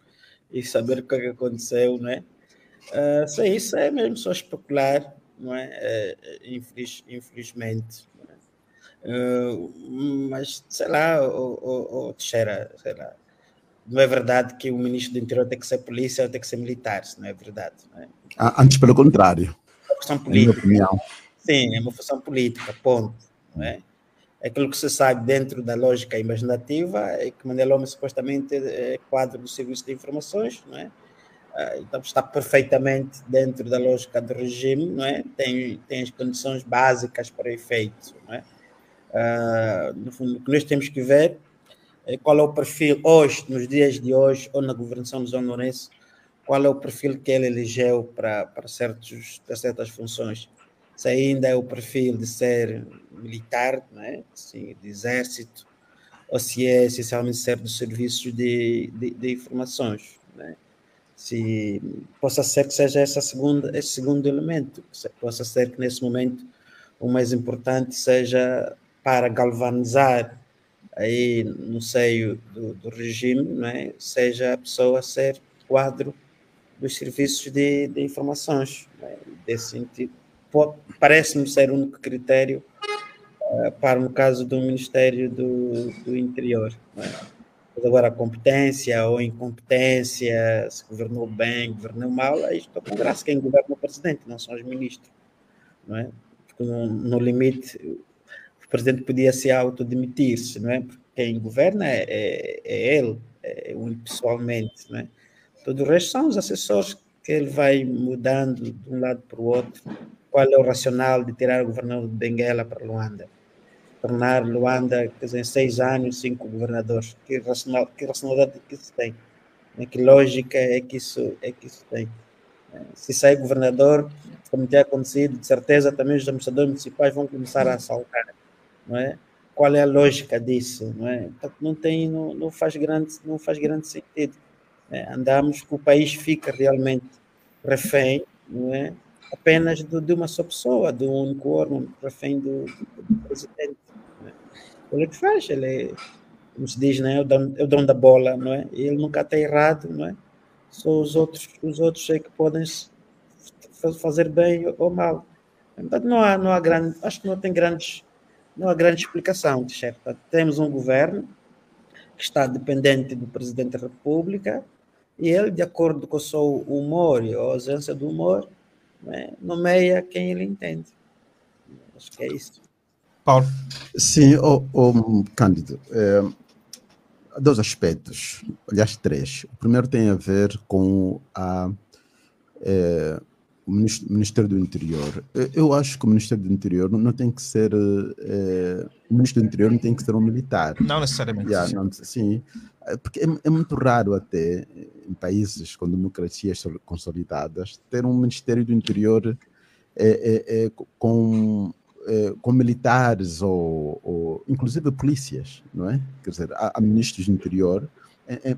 e saber o que é que aconteceu, né? Isso é mesmo só especular, não é? Infelizmente. Mas, sei lá, o Teixeira, sei lá, não é verdade que o ministro do interior tem que ser polícia ou tem que ser militar, não é verdade. Não é? Antes, pelo contrário. É uma função política. Sim, é uma função política, ponto. Não é? Aquilo que se sabe dentro da lógica imaginativa é que Manuel Homem supostamente é quadro do Serviço de Informações, não é? Então está perfeitamente dentro da lógica do regime, não é? Tem as condições básicas para o efeito, não é? No fundo, o que nós temos que ver é qual é o perfil hoje, nos dias de hoje, ou na governação de João Lourenço, qual é o perfil que ele elegeu para certas funções. Se ainda é o perfil de ser militar, não é? Assim, de exército, ou se é essencialmente ser do serviço de informações, não é? Se possa ser que seja esse segundo elemento, possa ser que nesse momento o mais importante seja para galvanizar aí no seio do regime, não é? Seja a pessoa ser quadro dos serviços de informações, não é? Desse sentido. Parece-me ser o único critério para, no caso do Ministério do Interior. Não é? Mas agora, a competência ou incompetência, se governou bem, governou mal, aí estou com graça. Quem governa é o presidente, não são os ministros. Não é? Porque no limite, o presidente podia se autodemitir-se, não é? Porque quem governa é ele, pessoalmente. Não é? Todo o resto são os assessores que ele vai mudando de um lado para o outro. Qual é o racional de tirar o governador de Benguela para Luanda? Tornar Luanda, quer dizer, em 6 anos, 5 governadores. Que racionalidade que isso tem? Que lógica é que isso tem? Se sair governador, como tem acontecido, de certeza também os administradores municipais vão começar a assaltar, não é? Qual é a lógica disso, não é? Não faz grande sentido. Andamos que o país fica realmente refém, não é? Apenas de uma só pessoa, de um único órgão, refém do presidente. Não é? Ele que faz, ele, como se diz, né? É o dono da bola, não é? Ele nunca está errado, não é? Só os outros é que podem fazer bem ou mal. Então, não há grande, acho que não há grande explicação, certo? Temos um governo que está dependente do Presidente da República e ele, de acordo com o seu humor e a ausência do humor, né, nomeia quem ele entende. Acho que é isso. Paulo? Sim, Cândido, há 2 aspectos, aliás 3. O primeiro tem a ver com o Ministério do Interior. Eu acho que o Ministério do Interior não tem que ser... o Ministro do Interior não tem que ser um militar. Não necessariamente. Sim, porque é muito raro até, em países com democracias consolidadas, ter um Ministério do Interior com militares ou inclusive polícias, não é? Quer dizer, há ministros do interior.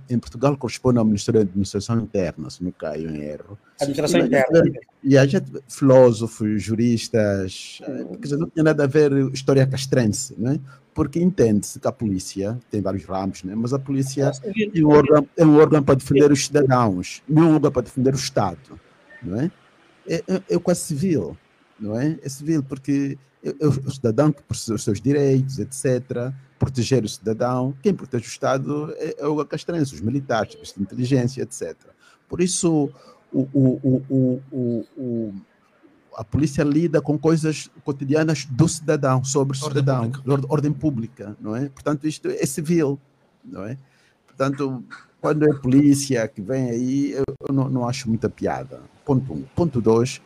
Em Portugal corresponde ao Ministério da Administração Interna, se não caio em erro. Administração Interna. E a gente, filósofos, juristas, quer dizer, não tem nada a ver história castrense, não é? Porque entende-se que a polícia tem vários ramos, né? Mas a polícia é um órgão para defender os cidadãos, não é um órgão para defender o Estado, não é? É quase civil, não é? É civil porque o cidadão que precisa dos seus direitos, etc., proteger o cidadão. Quem protege o Estado é o castrense, os militares, a inteligência, etc. Por isso, a polícia lida com coisas cotidianas do cidadão, sobre o cidadão, ordem pública, não é? Portanto, isto é civil, não é? Portanto, quando é polícia que vem aí, eu não acho muita piada. Ponto 1. Ponto 2,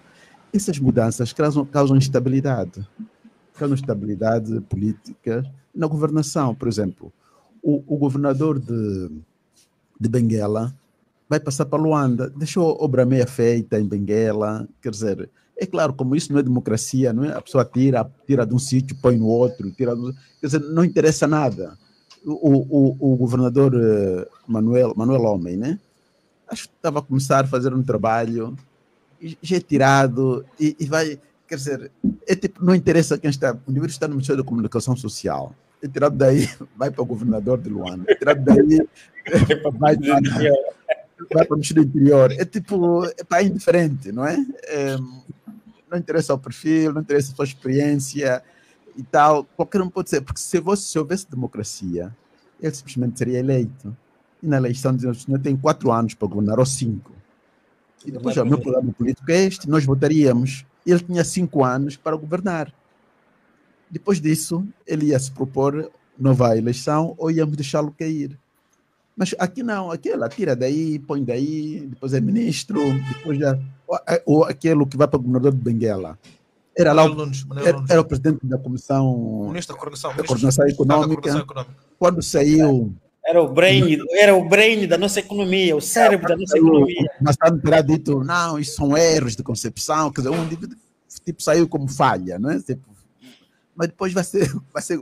essas mudanças causam instabilidade. Causam instabilidade política na governação. Por exemplo, o governador de Benguela vai passar para Luanda, deixou obra meia feita em Benguela, quer dizer, é claro, como isso não é democracia, não é? A pessoa tira de um sítio, põe no outro, quer dizer, não interessa nada. O governador Manuel Homem, né? Acho que estava a começar a fazer um trabalho, já é tirado e vai, quer dizer, tipo, não interessa quem está, o indivíduo está no Ministério da Comunicação Social, é tirado daí, vai para o governador de Luanda, é tirado daí, vai para o Ministério do Interior, é tipo, é indiferente, não é? Não interessa o perfil, não interessa a sua experiência, e tal, qualquer um pode ser, porque se houvesse democracia, ele simplesmente seria eleito. E na eleição dizem, o senhor tem 4 anos para governar, ou 5. E depois, o meu programa político é este, nós votaríamos. Ele tinha 5 anos para governar. Depois disso, ele ia se propor nova eleição ou íamos deixá-lo cair. Mas aqui não, aqui ela tira daí, põe daí, depois é ministro, depois já... Ou aquele que vai para o governador de Benguela. Era lá era o presidente da Comissão Ministro da Coordenação Econômica. Quando saiu... Era o brain da nossa economia, o cérebro da nossa economia. Mas terá dito, não, isso são erros de concepção, quer dizer, tipo saiu como falha, não é? Tipo, mas depois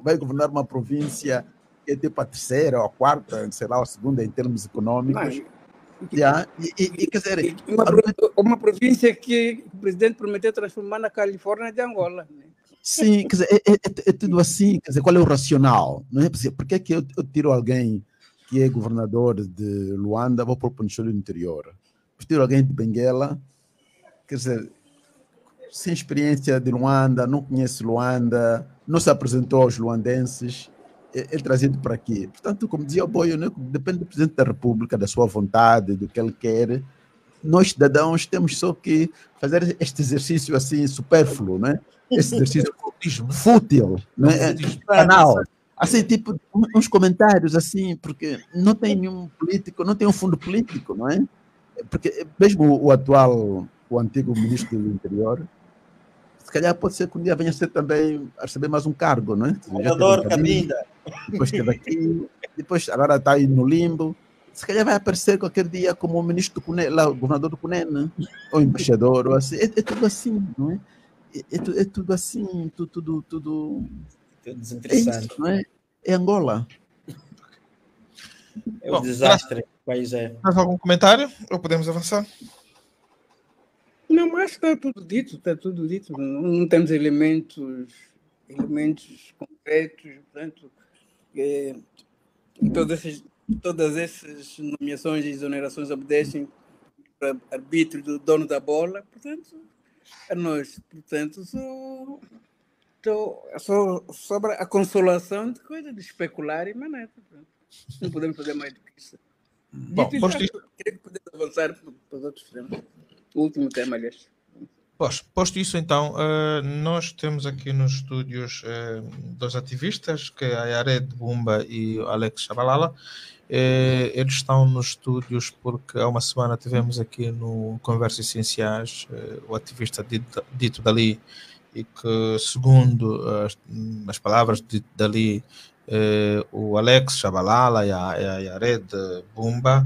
vai governar uma província que é tipo a 3ª ou a 4ª, sei lá, a 2ª em termos econômicos. Quer dizer, uma província que o presidente prometeu transformar na Califórnia de Angola. Né? Sim, quer dizer, é tudo assim. Quer dizer, qual é o racional? Não é? Por que é que eu tiro alguém que é governador de Luanda, vou para o Pancholo do interior? Tiro alguém de Benguela, quer dizer, sem experiência de Luanda, não conhece Luanda, não se apresentou aos luandenses, é trazido para aqui. Portanto, como dizia o Boio, né, depende do Presidente da República, da sua vontade, do que ele quer. Nós, cidadãos, temos só que fazer este exercício assim, supérfluo, né? Esse exercício fútil, né? Banal. Assim, tipo, uns comentários assim, porque não tem nenhum político, não tem um fundo político, não é? Porque mesmo o antigo ministro do Interior, se calhar pode ser que um dia venha a ser também a receber mais um cargo, não é? Governador Cabinda. Depois esteve aqui, depois agora está aí no limbo. Se calhar vai aparecer qualquer dia como o ministro do Cunene, lá, o governador do Cunene, ou embaixador, ou assim. É tudo assim, não é? É tudo assim, tudo desinteressante. Não é? É Angola. É um desastre. O país é. Mais algum comentário? Ou podemos avançar? Não, mas está tudo dito. Não temos elementos concretos, portanto, todas essas nomeações e exonerações obedecem para arbítrio do dono da bola, portanto, a nós, portanto, só sobra a consolação de coisa de especular e maneta. Não podemos fazer mais do que isso. Bom, queria que pudesse avançar para os outros temas. O último tema, aliás. Posto isso, então, nós temos aqui nos estúdios 2 ativistas, que é a Yared Bumba e o Alex Shabalala. Eles estão nos estúdios porque há uma semana tivemos aqui no Conversas Essenciais o ativista Dito Dali, e que, segundo as palavras de Dito Dali, o Alex Shabalala e a Yared Bumba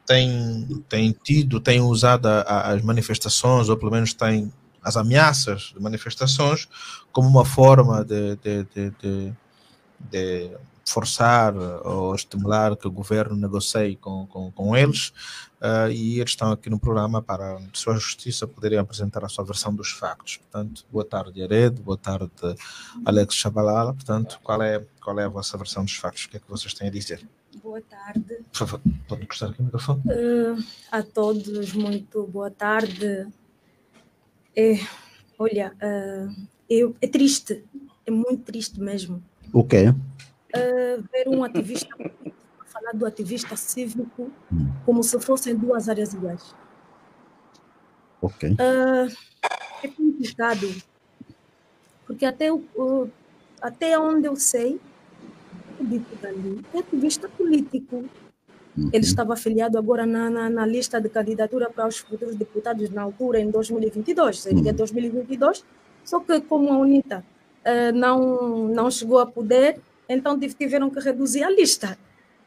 têm usado as manifestações, ou pelo menos têm as ameaças de manifestações, como uma forma de forçar ou estimular que o governo negocie com eles, e eles estão aqui no programa para, de sua justiça, poderem apresentar a sua versão dos factos. Portanto, boa tarde, Yared, boa tarde, Alex Shabalala. Portanto, qual é a vossa versão dos factos? O que é que vocês têm a dizer? Boa tarde. Por favor, pode encostar aqui o microfone. A todos, muito boa tarde. Olha, é triste, é muito triste mesmo. O quê? Ver um ativista falar do ativista cívico como se fossem 2 áreas iguais. Ok. É complicado, porque até onde eu sei, o Dito Dali é ativista político. Ele estava afiliado agora na lista de candidatura para os futuros deputados na altura, em 2022, seria 2022, só que como a UNITA não chegou a poder, então tiveram que reduzir a lista,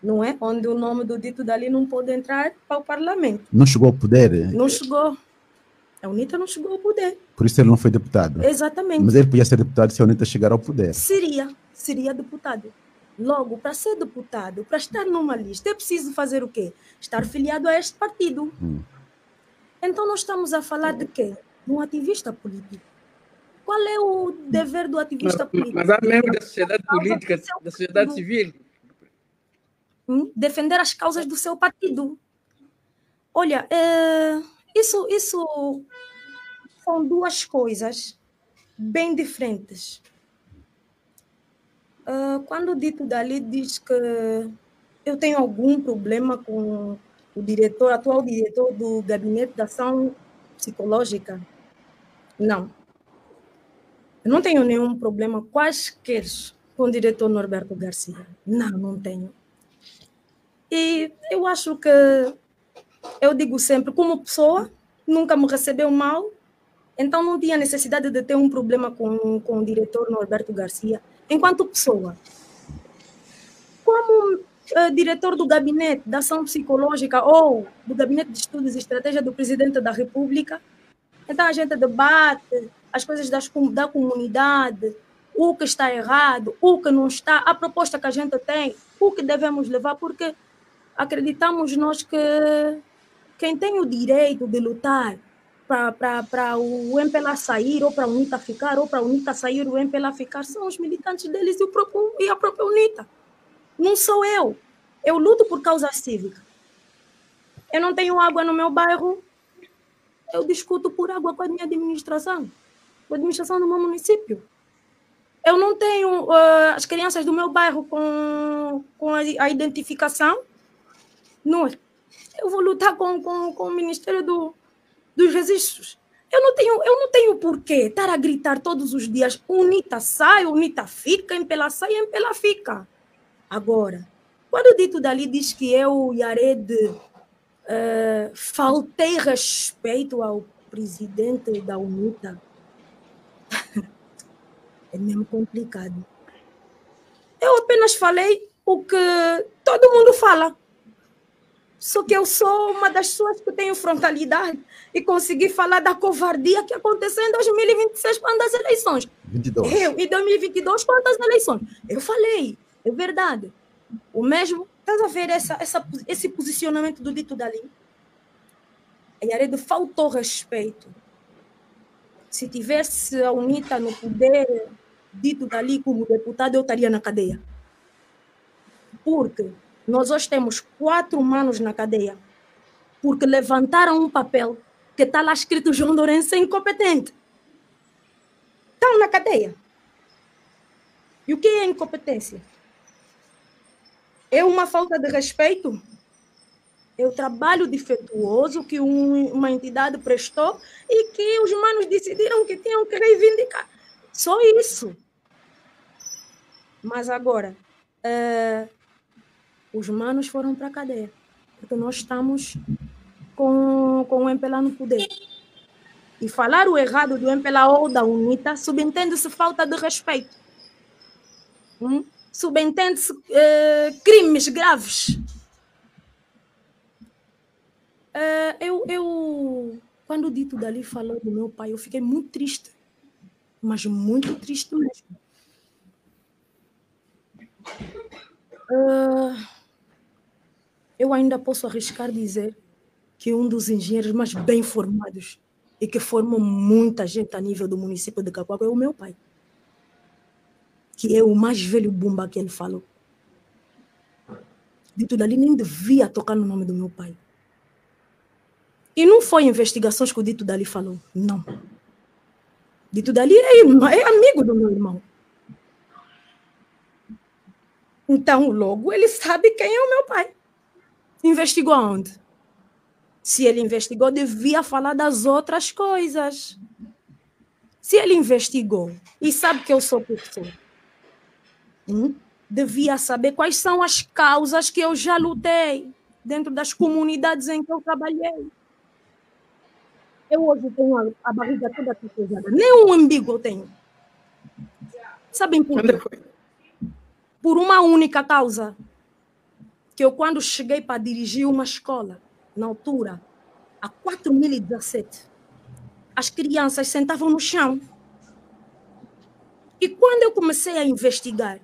não é? Onde o nome do Dito Dali não pode entrar para o parlamento. Não chegou ao poder? Não chegou. A UNITA não chegou ao poder. Por isso ele não foi deputado? Exatamente. Mas ele podia ser deputado se a UNITA chegar ao poder? Seria deputado. Logo, para ser deputado, para estar numa lista, é preciso fazer o quê? Estar filiado a este partido. Então, nós estamos a falar de quê? De um ativista político. Qual é o dever do ativista político? Mas há membros da sociedade política, da sociedade civil. Defender as causas do seu partido. Olha, isso são 2 coisas bem diferentes. Quando o Dito Dali diz que eu tenho algum problema com o atual diretor do Gabinete de Ação Psicológica, não. Eu não tenho nenhum problema quaisquer com o diretor Norberto Garcia. Não tenho. E eu acho que, eu digo sempre, como pessoa, nunca me recebeu mal, então não tinha necessidade de ter um problema com o diretor Norberto Garcia, enquanto pessoa. Como diretor do Gabinete de Ação Psicológica ou do Gabinete de Estudos e Estratégia do Presidente da República, então a gente debate as coisas da comunidade, o que está errado, o que não está, a proposta que a gente tem, o que devemos levar, porque acreditamos nós que quem tem o direito de lutar para o MPLA sair, ou para a UNITA ficar, ou para a UNITA sair, o MPLA ficar, são os militantes deles e a própria UNITA. Não sou eu. Eu luto por causa cívica. Eu não tenho água no meu bairro, eu discuto por água com a minha administração, com a administração do meu município. Eu não tenho as crianças do meu bairro com a identificação, não. Eu vou lutar com o Ministério dos Registros. Eu não tenho porquê estar a gritar todos os dias, UNITA sai, UNITA fica, MPLA sai, MPLA fica. Agora, quando o Dito Dali diz que eu, Yared, faltei respeito ao presidente da UNITA, é mesmo complicado. Eu apenas falei o que todo mundo fala. Só que eu sou uma das pessoas que tenho frontalidade e consegui falar da covardia que aconteceu em 2026, quando as eleições. 22. Em 2022, quando as eleições. Eu falei, é verdade. O mesmo, estás a ver esse posicionamento do Dito Dali? A Yared faltou respeito. Se tivesse a UNITA no poder, Dito Dali como deputado, eu estaria na cadeia. Porque nós hoje temos 4 humanos na cadeia, porque levantaram um papel que está lá escrito João Lourenço é incompetente. Estão na cadeia. E o que é incompetência? É uma falta de respeito? É o trabalho defeituoso que uma entidade prestou e que os humanos decidiram que tinham que reivindicar. Só isso. Mas agora, os manos foram para a cadeia, porque nós estamos com o MPLA no poder. E falar o errado do MPLA ou da UNITA subentende-se falta de respeito. Subentende-se crimes graves. Quando o Dito Dali falou do meu pai, eu fiquei muito triste, mas muito triste mesmo. Eu ainda posso arriscar dizer que um dos engenheiros mais bem formados e que formou muita gente a nível do município de Cacoaco é o meu pai, que é o mais velho bumba que ele falou. Dito Dali nem devia tocar no nome do meu pai. E não foi investigações que o Dito Dali falou, não. Dito Dali é amigo do meu irmão. Então, logo, ele sabe quem é o meu pai. Investigou aonde? Se ele investigou, devia falar das outras coisas. Se ele investigou e sabe que eu sou professor, devia saber quais são as causas que eu já lutei dentro das comunidades em que eu trabalhei. Eu hoje tenho a barriga toda pesada. Nem um umbigo eu tenho. Sabem por quê? Por uma única causa. Que eu, quando cheguei para dirigir uma escola, na altura, a 4017, as crianças sentavam no chão. E quando eu comecei a investigar,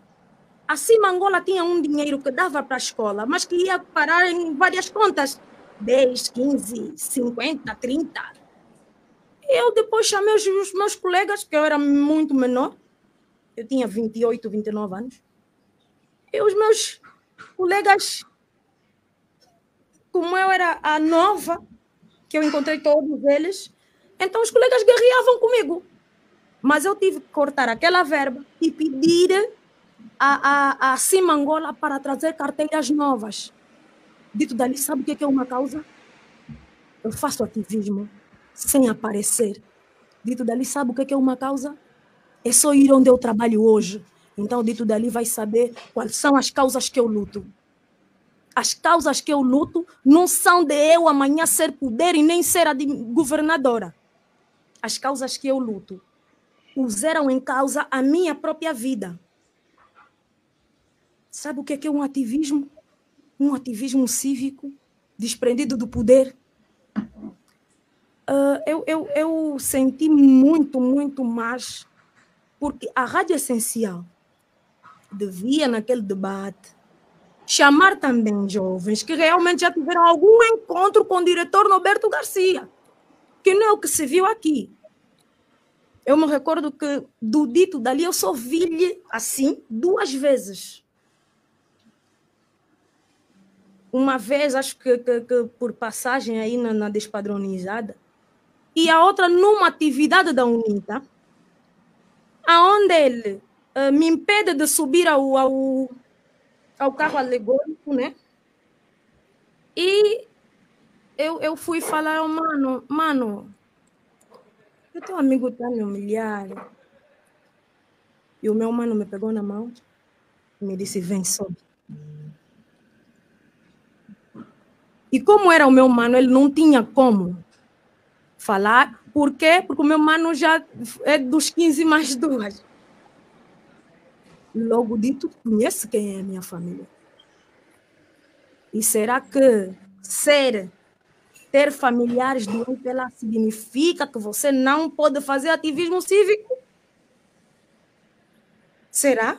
a Cima Angola tinha um dinheiro que dava para a escola, mas que ia parar em várias contas. 10, 15, 50, 30. Eu depois chamei os meus colegas, que eu era muito menor. Eu tinha 28, 29 anos. E os meus colegas, como eu era a nova, que eu encontrei todos eles, então os colegas guerreavam comigo. Mas eu tive que cortar aquela verba e pedir a Cimangola para trazer carteiras novas. Dito dali, sabe o que é uma causa? Eu faço ativismo sem aparecer. Dito dali, sabe o que é uma causa? É só ir onde eu trabalho hoje. Então, dito dali vai saber quais são as causas que eu luto. As causas que eu luto não são de eu amanhã ser poder e nem ser a governadora. As causas que eu luto puseram em causa a minha própria vida. Sabe o que é um ativismo? Um ativismo cívico, desprendido do poder. Eu senti muito, muito mais, porque a Rádio Essencial devia, naquele debate, chamar também jovens que realmente já tiveram algum encontro com o diretor Norberto Garcia, que não é o que se viu aqui. Eu me recordo que do dito dali eu só vi-lhe assim 2 vezes. Uma vez, acho que por passagem aí na despadronizada, e a outra numa atividade da UNITA, aonde ele me impede de subir ao carro alegórico, né? E eu fui falar ao mano, o teu amigo está me humilhando. E o meu mano me pegou na mão e me disse, vem, sobe. E como era o meu mano, ele não tinha como falar. Por quê? Porque o meu mano já é dos 15 mais 2. Logo dito, conhece quem é a minha família. E será que ter familiares do MPLA significa que você não pode fazer ativismo cívico? Será?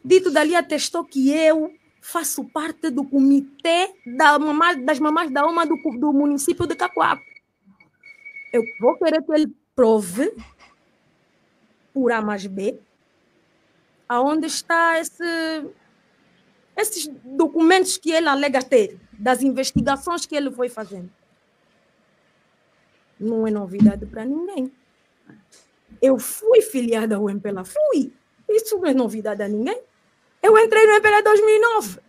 Dito dali atestou que eu faço parte do comitê das mamás da UMA do município de Cacoaco. Eu vou querer que ele prove, por A mais B, aonde está esses documentos que ele alega ter, das investigações que ele foi fazendo. Não é novidade para ninguém. Eu fui filiada ao MPLA, fui. Isso não é novidade a ninguém. Eu entrei no MPLA em 2009.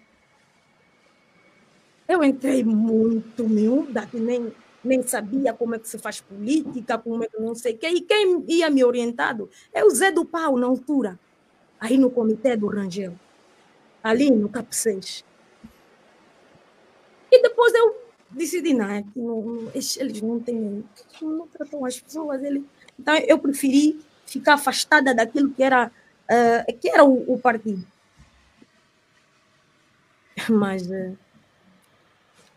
Eu entrei muito miúda, que nem sabia como é que se faz política, como é que não sei o quê. E quem ia me orientado é o Zé do Pau, na altura, aí no comitê do Rangel, ali no CAP 6. E depois eu decidi, eles não tratam as pessoas. Então eu preferi ficar afastada daquilo que era o partido. Mas,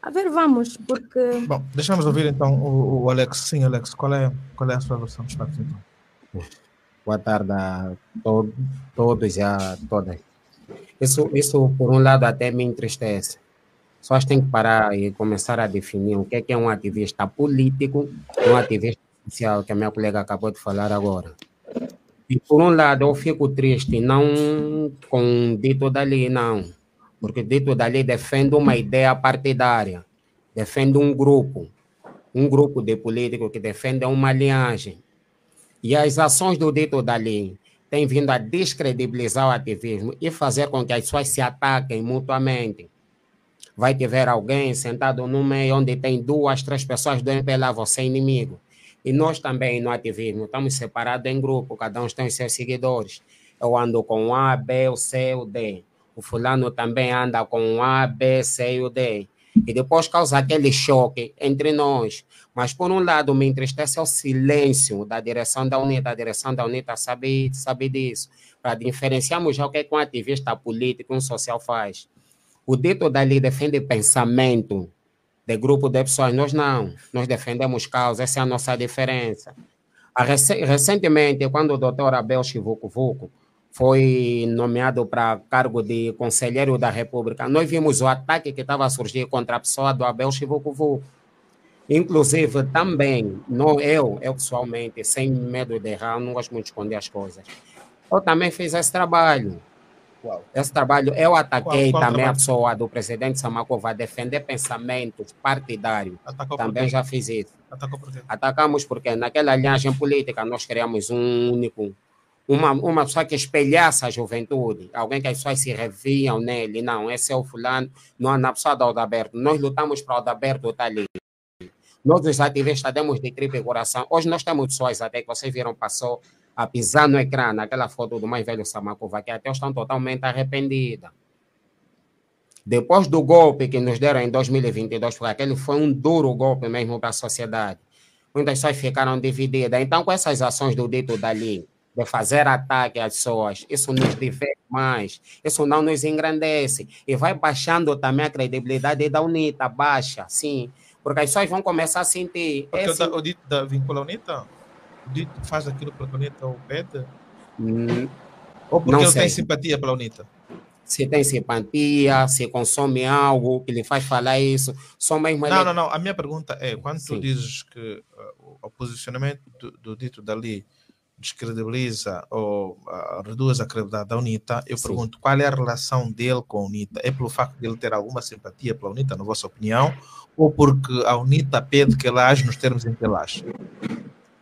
a ver, vamos, porque... Bom, deixamos ouvir então o Alex. Sim, Alex, qual é a sua versão dos fatos, então? Boa tarde a todos e a todas. Isso, por um lado, até me entristece. Só tem que parar e começar a definir o que é um ativista político e um ativista social, que a minha colega acabou de falar agora. E, por um lado, eu fico triste, não com o dito dali, não. Porque dito dali defende uma ideia partidária, defende um grupo de políticos que defendem uma linhagem. E as ações do dito dali têm vindo a descredibilizar o ativismo e fazer com que as pessoas se ataquem mutuamente. Vai ter alguém sentado no meio onde tem 2, 3 pessoas do MPLA, você é inimigo. E nós também, no ativismo, estamos separados em grupo, cada um tem os seus seguidores. Eu ando com o A, B, o C, o D. O fulano também anda com o A, B, C e o D. E depois causa aquele choque entre nós. Mas, por um lado, me entristece o silêncio da direção da UNITA. A direção da UNITA sabe disso. Para diferenciarmos já o que um ativista político, um social faz. O dito dali defende pensamento de grupo de pessoas. Nós não. Nós defendemos causa. Essa é a nossa diferença. Recentemente, quando o doutor Abel Chivuco foi nomeado para cargo de conselheiro da República, nós vimos o ataque que estava a surgir contra a pessoa do Abel Chivuco. Inclusive, também, eu pessoalmente, sem medo de errar, não gosto muito de esconder as coisas. Eu também fiz esse trabalho. Uau. Esse trabalho, eu ataquei também a pessoa do presidente Samakova a defender pensamentos partidários. Também já fiz isso. Atacou por quê? Atacamos porque naquela linhagem política nós criamos um uma pessoa que espelhasse a juventude, alguém que as pessoas se reviam nele. Não, esse é o fulano, não é na pessoa da Aldaberto. Nós lutamos para o Aldaberto estar ali. Nós, os ativistas, demos de tripa e coração. Hoje nós temos pessoas até que vocês viram, passou a pisar no ecrã, naquela foto do mais velho Samacuva, que até estão totalmente arrependidas. Depois do golpe que nos deram em 2022, porque aquele foi um duro golpe mesmo para a sociedade, muitas pessoas ficaram divididas. Então, com essas ações do dito dali, de fazer ataque às pessoas, isso nos diverte mais, isso não nos engrandece, e vai baixando também a credibilidade da UNITA, baixa, sim, porque as pessoas vão começar a sentir... Porque o dito vincula a UNITA? O dito faz aquilo para a UNITA ou pede? Ou porque ele tem simpatia pela UNITA? Se tem simpatia, se consome algo que lhe faz falar isso, só mesmo... Não. A minha pergunta é, quando tu dizes que o posicionamento do dito dali descredibiliza ou reduz a credibilidade da UNITA, eu pergunto, qual é a relação dele com a UNITA? É pelo facto de ele ter alguma simpatia pela UNITA, na vossa opinião, ou porque a UNITA pede que ele age nos termos em que ele age?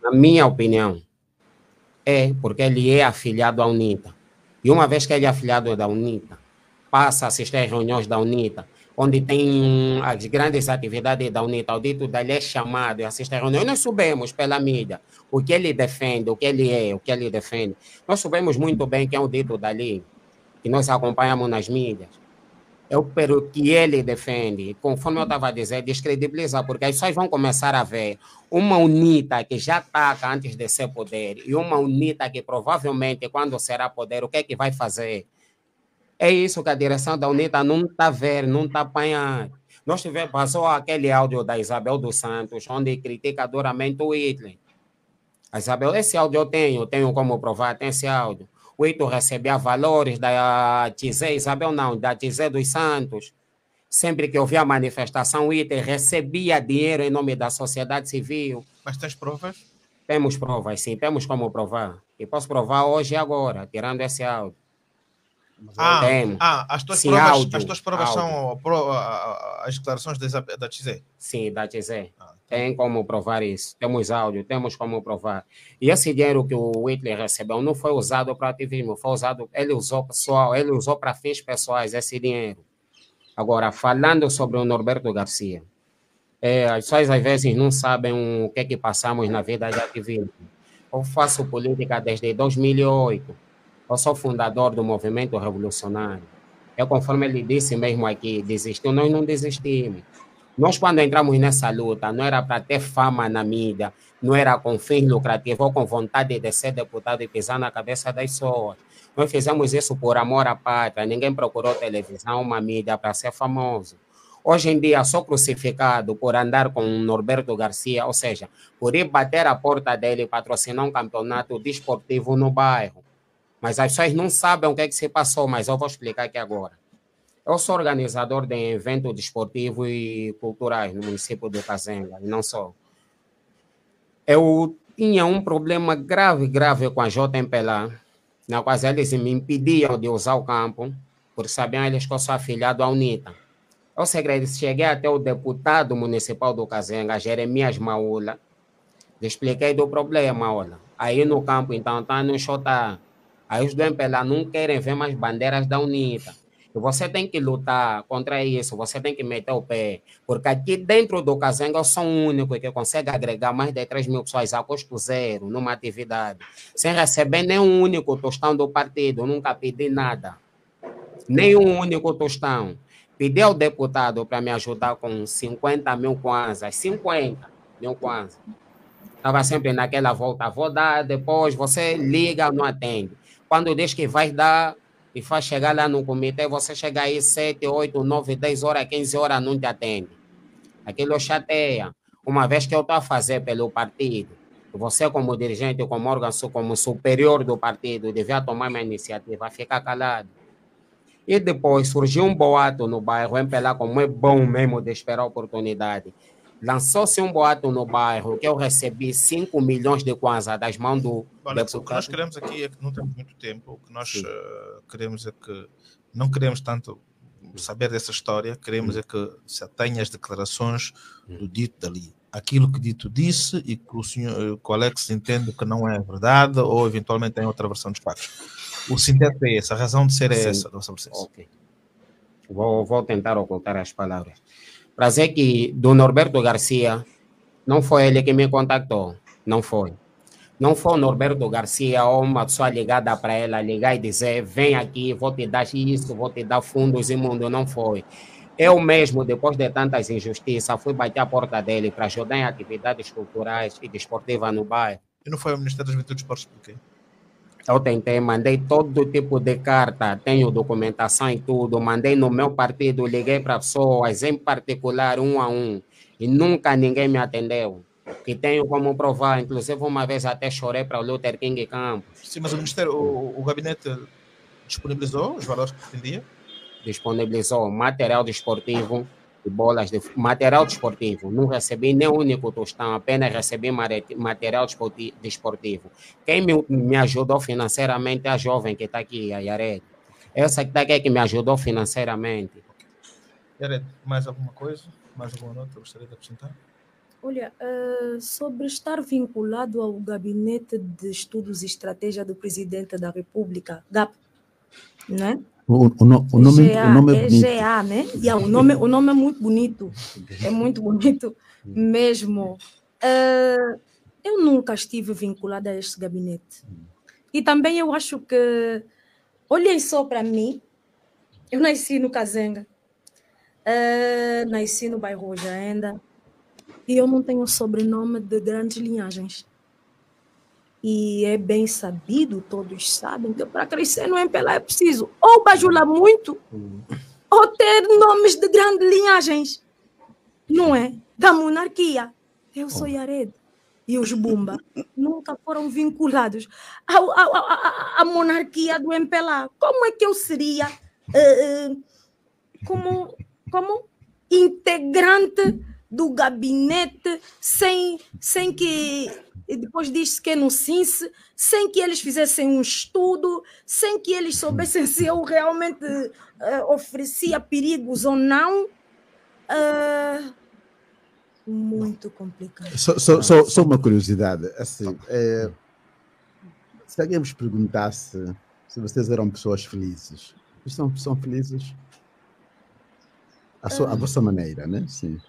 Na minha opinião, é porque ele é afiliado à UNITA. E uma vez que ele é afiliado da UNITA, passa a assistir às reuniões da UNITA, onde tem as grandes atividades da UNITA, o dito dele é chamado e assiste às reuniões. Nós sabemos pela mídia o que ele defende, o que ele é, o que ele defende. Nós sabemos muito bem quem é o dito dali, que nós acompanhamos nas mídias. É o que ele defende. Conforme eu estava a dizer, descredibilizar, porque as pessoas vão começar a ver uma UNITA que já ataca antes de ser poder e uma UNITA que provavelmente, quando será poder, o que é que vai fazer? É isso que a direção da UNITA não está vendo, não está apanhando. Nós tivemos, passou aquele áudio da Isabel dos Santos, onde critica duramente o Hitler. A Isabel, esse áudio eu tenho como provar, tem esse áudio. O Hitler recebia valores da Tizé, Isabel não, da Tizé dos Santos. Sempre que havia manifestação, o Hitler recebia dinheiro em nome da sociedade civil. Mas tens provas? Temos provas, sim, temos como provar. E posso provar hoje e agora, tirando esse áudio. As tuas provas são as declarações da Tizé? Sim, da Tizé. Tem como provar isso. Temos áudio, temos como provar. E esse dinheiro que o Hitler recebeu não foi usado para ativismo, foi usado, ele usou pessoal, ele usou para fins pessoais esse dinheiro. Agora, falando sobre o Norberto Garcia, as pessoas às vezes não sabem o que é que passamos na vida de ativismo. Eu faço política desde 2008. Eu sou fundador do movimento revolucionário. Conforme ele disse mesmo aqui, desistiu, nós não desistimos. Nós, quando entramos nessa luta, não era para ter fama na mídia, não era com fins lucrativos ou com vontade de ser deputado e pisar na cabeça das pessoas. Nós fizemos isso por amor à pátria. Ninguém procurou televisão, uma mídia para ser famoso. Hoje em dia, sou crucificado por andar com Norberto Garcia, ou seja, por ir bater a porta dele e patrocinar um campeonato desportivo no bairro. Mas as pessoas não sabem o que é que se passou, mas eu vou explicar aqui agora. Eu sou organizador de eventos desportivos e culturais no município do Kazenga, e não só. Eu tinha um problema grave com a JMPLA, na qual eles me impediam de usar o campo, por saberem eles que eu sou afiliado à UNITA. Eu cheguei até o deputado municipal do Kazenga, Jeremias Maula, lhe expliquei do problema, olha. Aí no campo, então, está no Xota. Aí os do MPLA não querem ver mais bandeiras da UNITA. E você tem que lutar contra isso, você tem que meter o pé. Porque aqui dentro do Kazenga eu sou o único que consegue agregar mais de 3 mil pessoas a custo zero numa atividade, sem receber nenhum único tostão do partido, nunca pedi nada. Nenhum único tostão. Pedi ao deputado para me ajudar com 50 mil kwanzas, 50 mil kwanzas. Estava sempre naquela volta, vou dar, depois você liga, não atende. Quando diz que vai dar e faz chegar lá no comitê, você chega aí 7, 8, 9, 10 horas, 15 horas, não te atende. Aquilo chateia. Uma vez que eu estou a fazer pelo partido, você como dirigente, como órgão, como superior do partido, devia tomar uma iniciativa, ficar calado. E depois surgiu um boato no bairro, MPLA, como é bom mesmo de esperar a oportunidade. Lançou-se um boato no bairro que eu recebi 5 milhões de kwanza das mãos do deputado. O que nós queremos aqui é que não temos muito tempo. O que nós queremos é que não queremos tanto saber dessa história, queremos é que se atenha às declarações do dito dali. aquilo que Dito disse e que o senhor, que o Alex entende que não é verdade ou eventualmente tem outra versão dos factos. O sinteto é esse, a razão de ser é essa do processo. Ok. Vou tentar ocultar as palavras. Para dizer que do Norberto Garcia, não foi ele que me contactou, não foi. Não foi o Norberto Garcia ou uma pessoa ligada para ela, ligar e dizer, vem aqui, vou te dar isso, vou te dar fundos imundos, não foi. Eu mesmo, depois de tantas injustiças, fui bater a porta dele para ajudar em atividades culturais e desportivas no bairro. E não foi o Ministério das Juventude e Esportes por quê? Eu tentei, mandei todo tipo de carta, tenho documentação e tudo, mandei no meu partido, liguei para pessoas, em particular, 1 a 1, e nunca ninguém me atendeu. E tenho como provar, inclusive uma vez até chorei para o Luther King Campos. Sim, mas o Ministério, o gabinete disponibilizou os valores que pretendia? Disponibilizou material desportivo e bolas de material desportivo. Não recebi nem um único tostão, apenas recebi material desportivo. Quem me ajudou financeiramente é a jovem que está aqui, a Yared. Essa que está aqui é que me ajudou financeiramente. Yared, mais alguma coisa? Mais alguma nota que gostaria de acrescentar? Olha, sobre estar vinculado ao Gabinete de Estudos e Estratégia do Presidente da República, GAP, né? O nome é bonito. GA, né? O nome é muito bonito. É muito bonito mesmo. Eu nunca estive vinculada a este gabinete. E também eu acho que, olhem só para mim, eu nasci no Kazenga, nasci no bairro Rojaenda, e eu não tenho sobrenome de grandes linhagens. E é bem sabido, todos sabem, que para crescer no MPLA é preciso ou bajular muito, ou ter nomes de grandes linhagens. Não é? Da monarquia. Eu sou Yared. E os Bumba nunca foram vinculados à monarquia do MPLA. Como é que eu seria como integrante do gabinete sem que... E depois diz-se que é no CINSE, sem que eles fizessem um estudo, sem que eles soubessem se eu realmente oferecia perigos ou não. Muito complicado. Só uma curiosidade. Assim, se alguém vos perguntasse se vocês eram pessoas felizes, vocês são felizes à vossa maneira, né? Sim.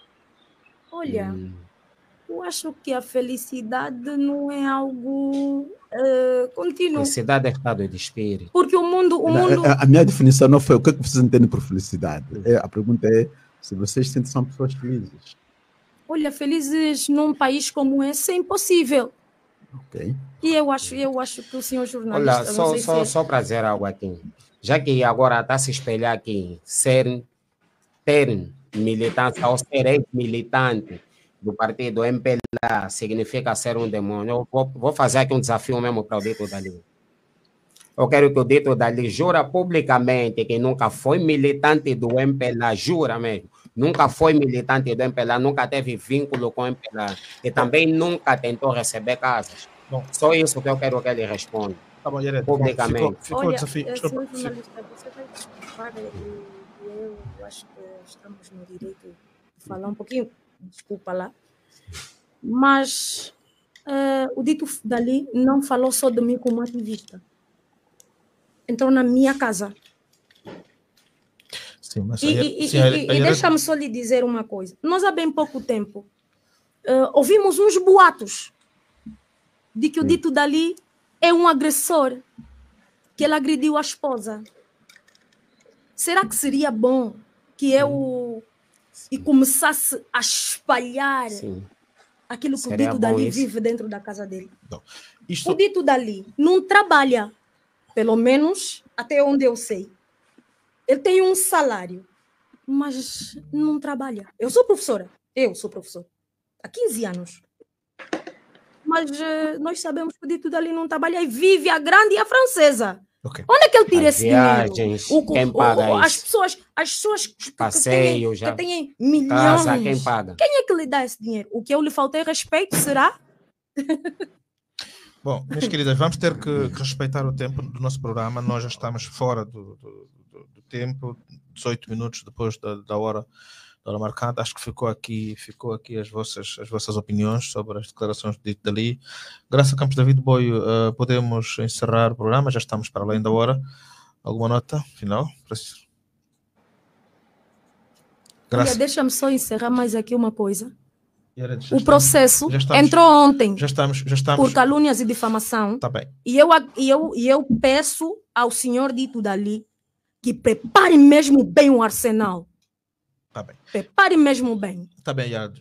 Olha... Eu acho que a felicidade não é algo contínuo. Felicidade é estado de espírito. Porque o mundo... A minha definição não foi o que vocês entendem por felicidade. A pergunta é se vocês sentem que são pessoas felizes. Olha, felizes num país como esse é impossível. Ok. E eu acho que o senhor jornalista... Olha, só para dizer algo aqui. Já que agora está a se espelhar aqui, ter militância ou ser ex-militante do partido MPLA significa ser um demônio. Eu vou fazer aqui um desafio mesmo para o Dito Dali. Eu quero que o Dito Dali jura publicamente que nunca foi militante do MPLA, jura mesmo. Nunca foi militante do MPLA, nunca teve vínculo com o MPLA e também nunca tentou receber casas. Bom, só isso que eu quero que ele responda. Tá bom, Yared. Publicamente. Ficou o desafio. Senhor jornalista, você vai desculpar, eu acho que estamos no direito de falar um pouquinho. Desculpa lá, mas o Dito Dali não falou só de mim como ativista. Entrou na minha casa. Sim, mas e deixa-me só lhe dizer uma coisa. Nós há bem pouco tempo ouvimos uns boatos de que o Dito Dali é um agressor, que ele agrediu a esposa. Será que seria bom que eu... e começasse a espalhar aquilo que seria o Dito Dali vive dentro da casa dele? Não. O Dito Dali não trabalha, pelo menos até onde eu sei. Ele tem um salário, mas não trabalha. Eu sou professora há 15 anos. Mas nós sabemos que o Dito Dali não trabalha e vive a grande e a francesa. Okay. Onde é que ele tira esse viagens, dinheiro? Quem paga as pessoas que têm milhões. Casa, quem paga? Quem é que lhe dá esse dinheiro? O que eu lhe faltei respeito, será? Bom, minhas queridas, vamos ter que respeitar o tempo do nosso programa. Nós já estamos fora do tempo, 18 minutos depois da hora Dora Marcante, acho que ficou aqui as vossas opiniões sobre as declarações de Dali. Graça Campos David Boio, podemos encerrar o programa, já estamos para além da hora. Alguma nota final? Olha, deixa-me só encerrar mais aqui uma coisa. O processo entrou ontem por calúnias e difamação. Tá bem. E eu peço ao senhor dito Dali que prepare mesmo bem o arsenal. Tá bem. Prepare mesmo bem. Tá bem, Yad.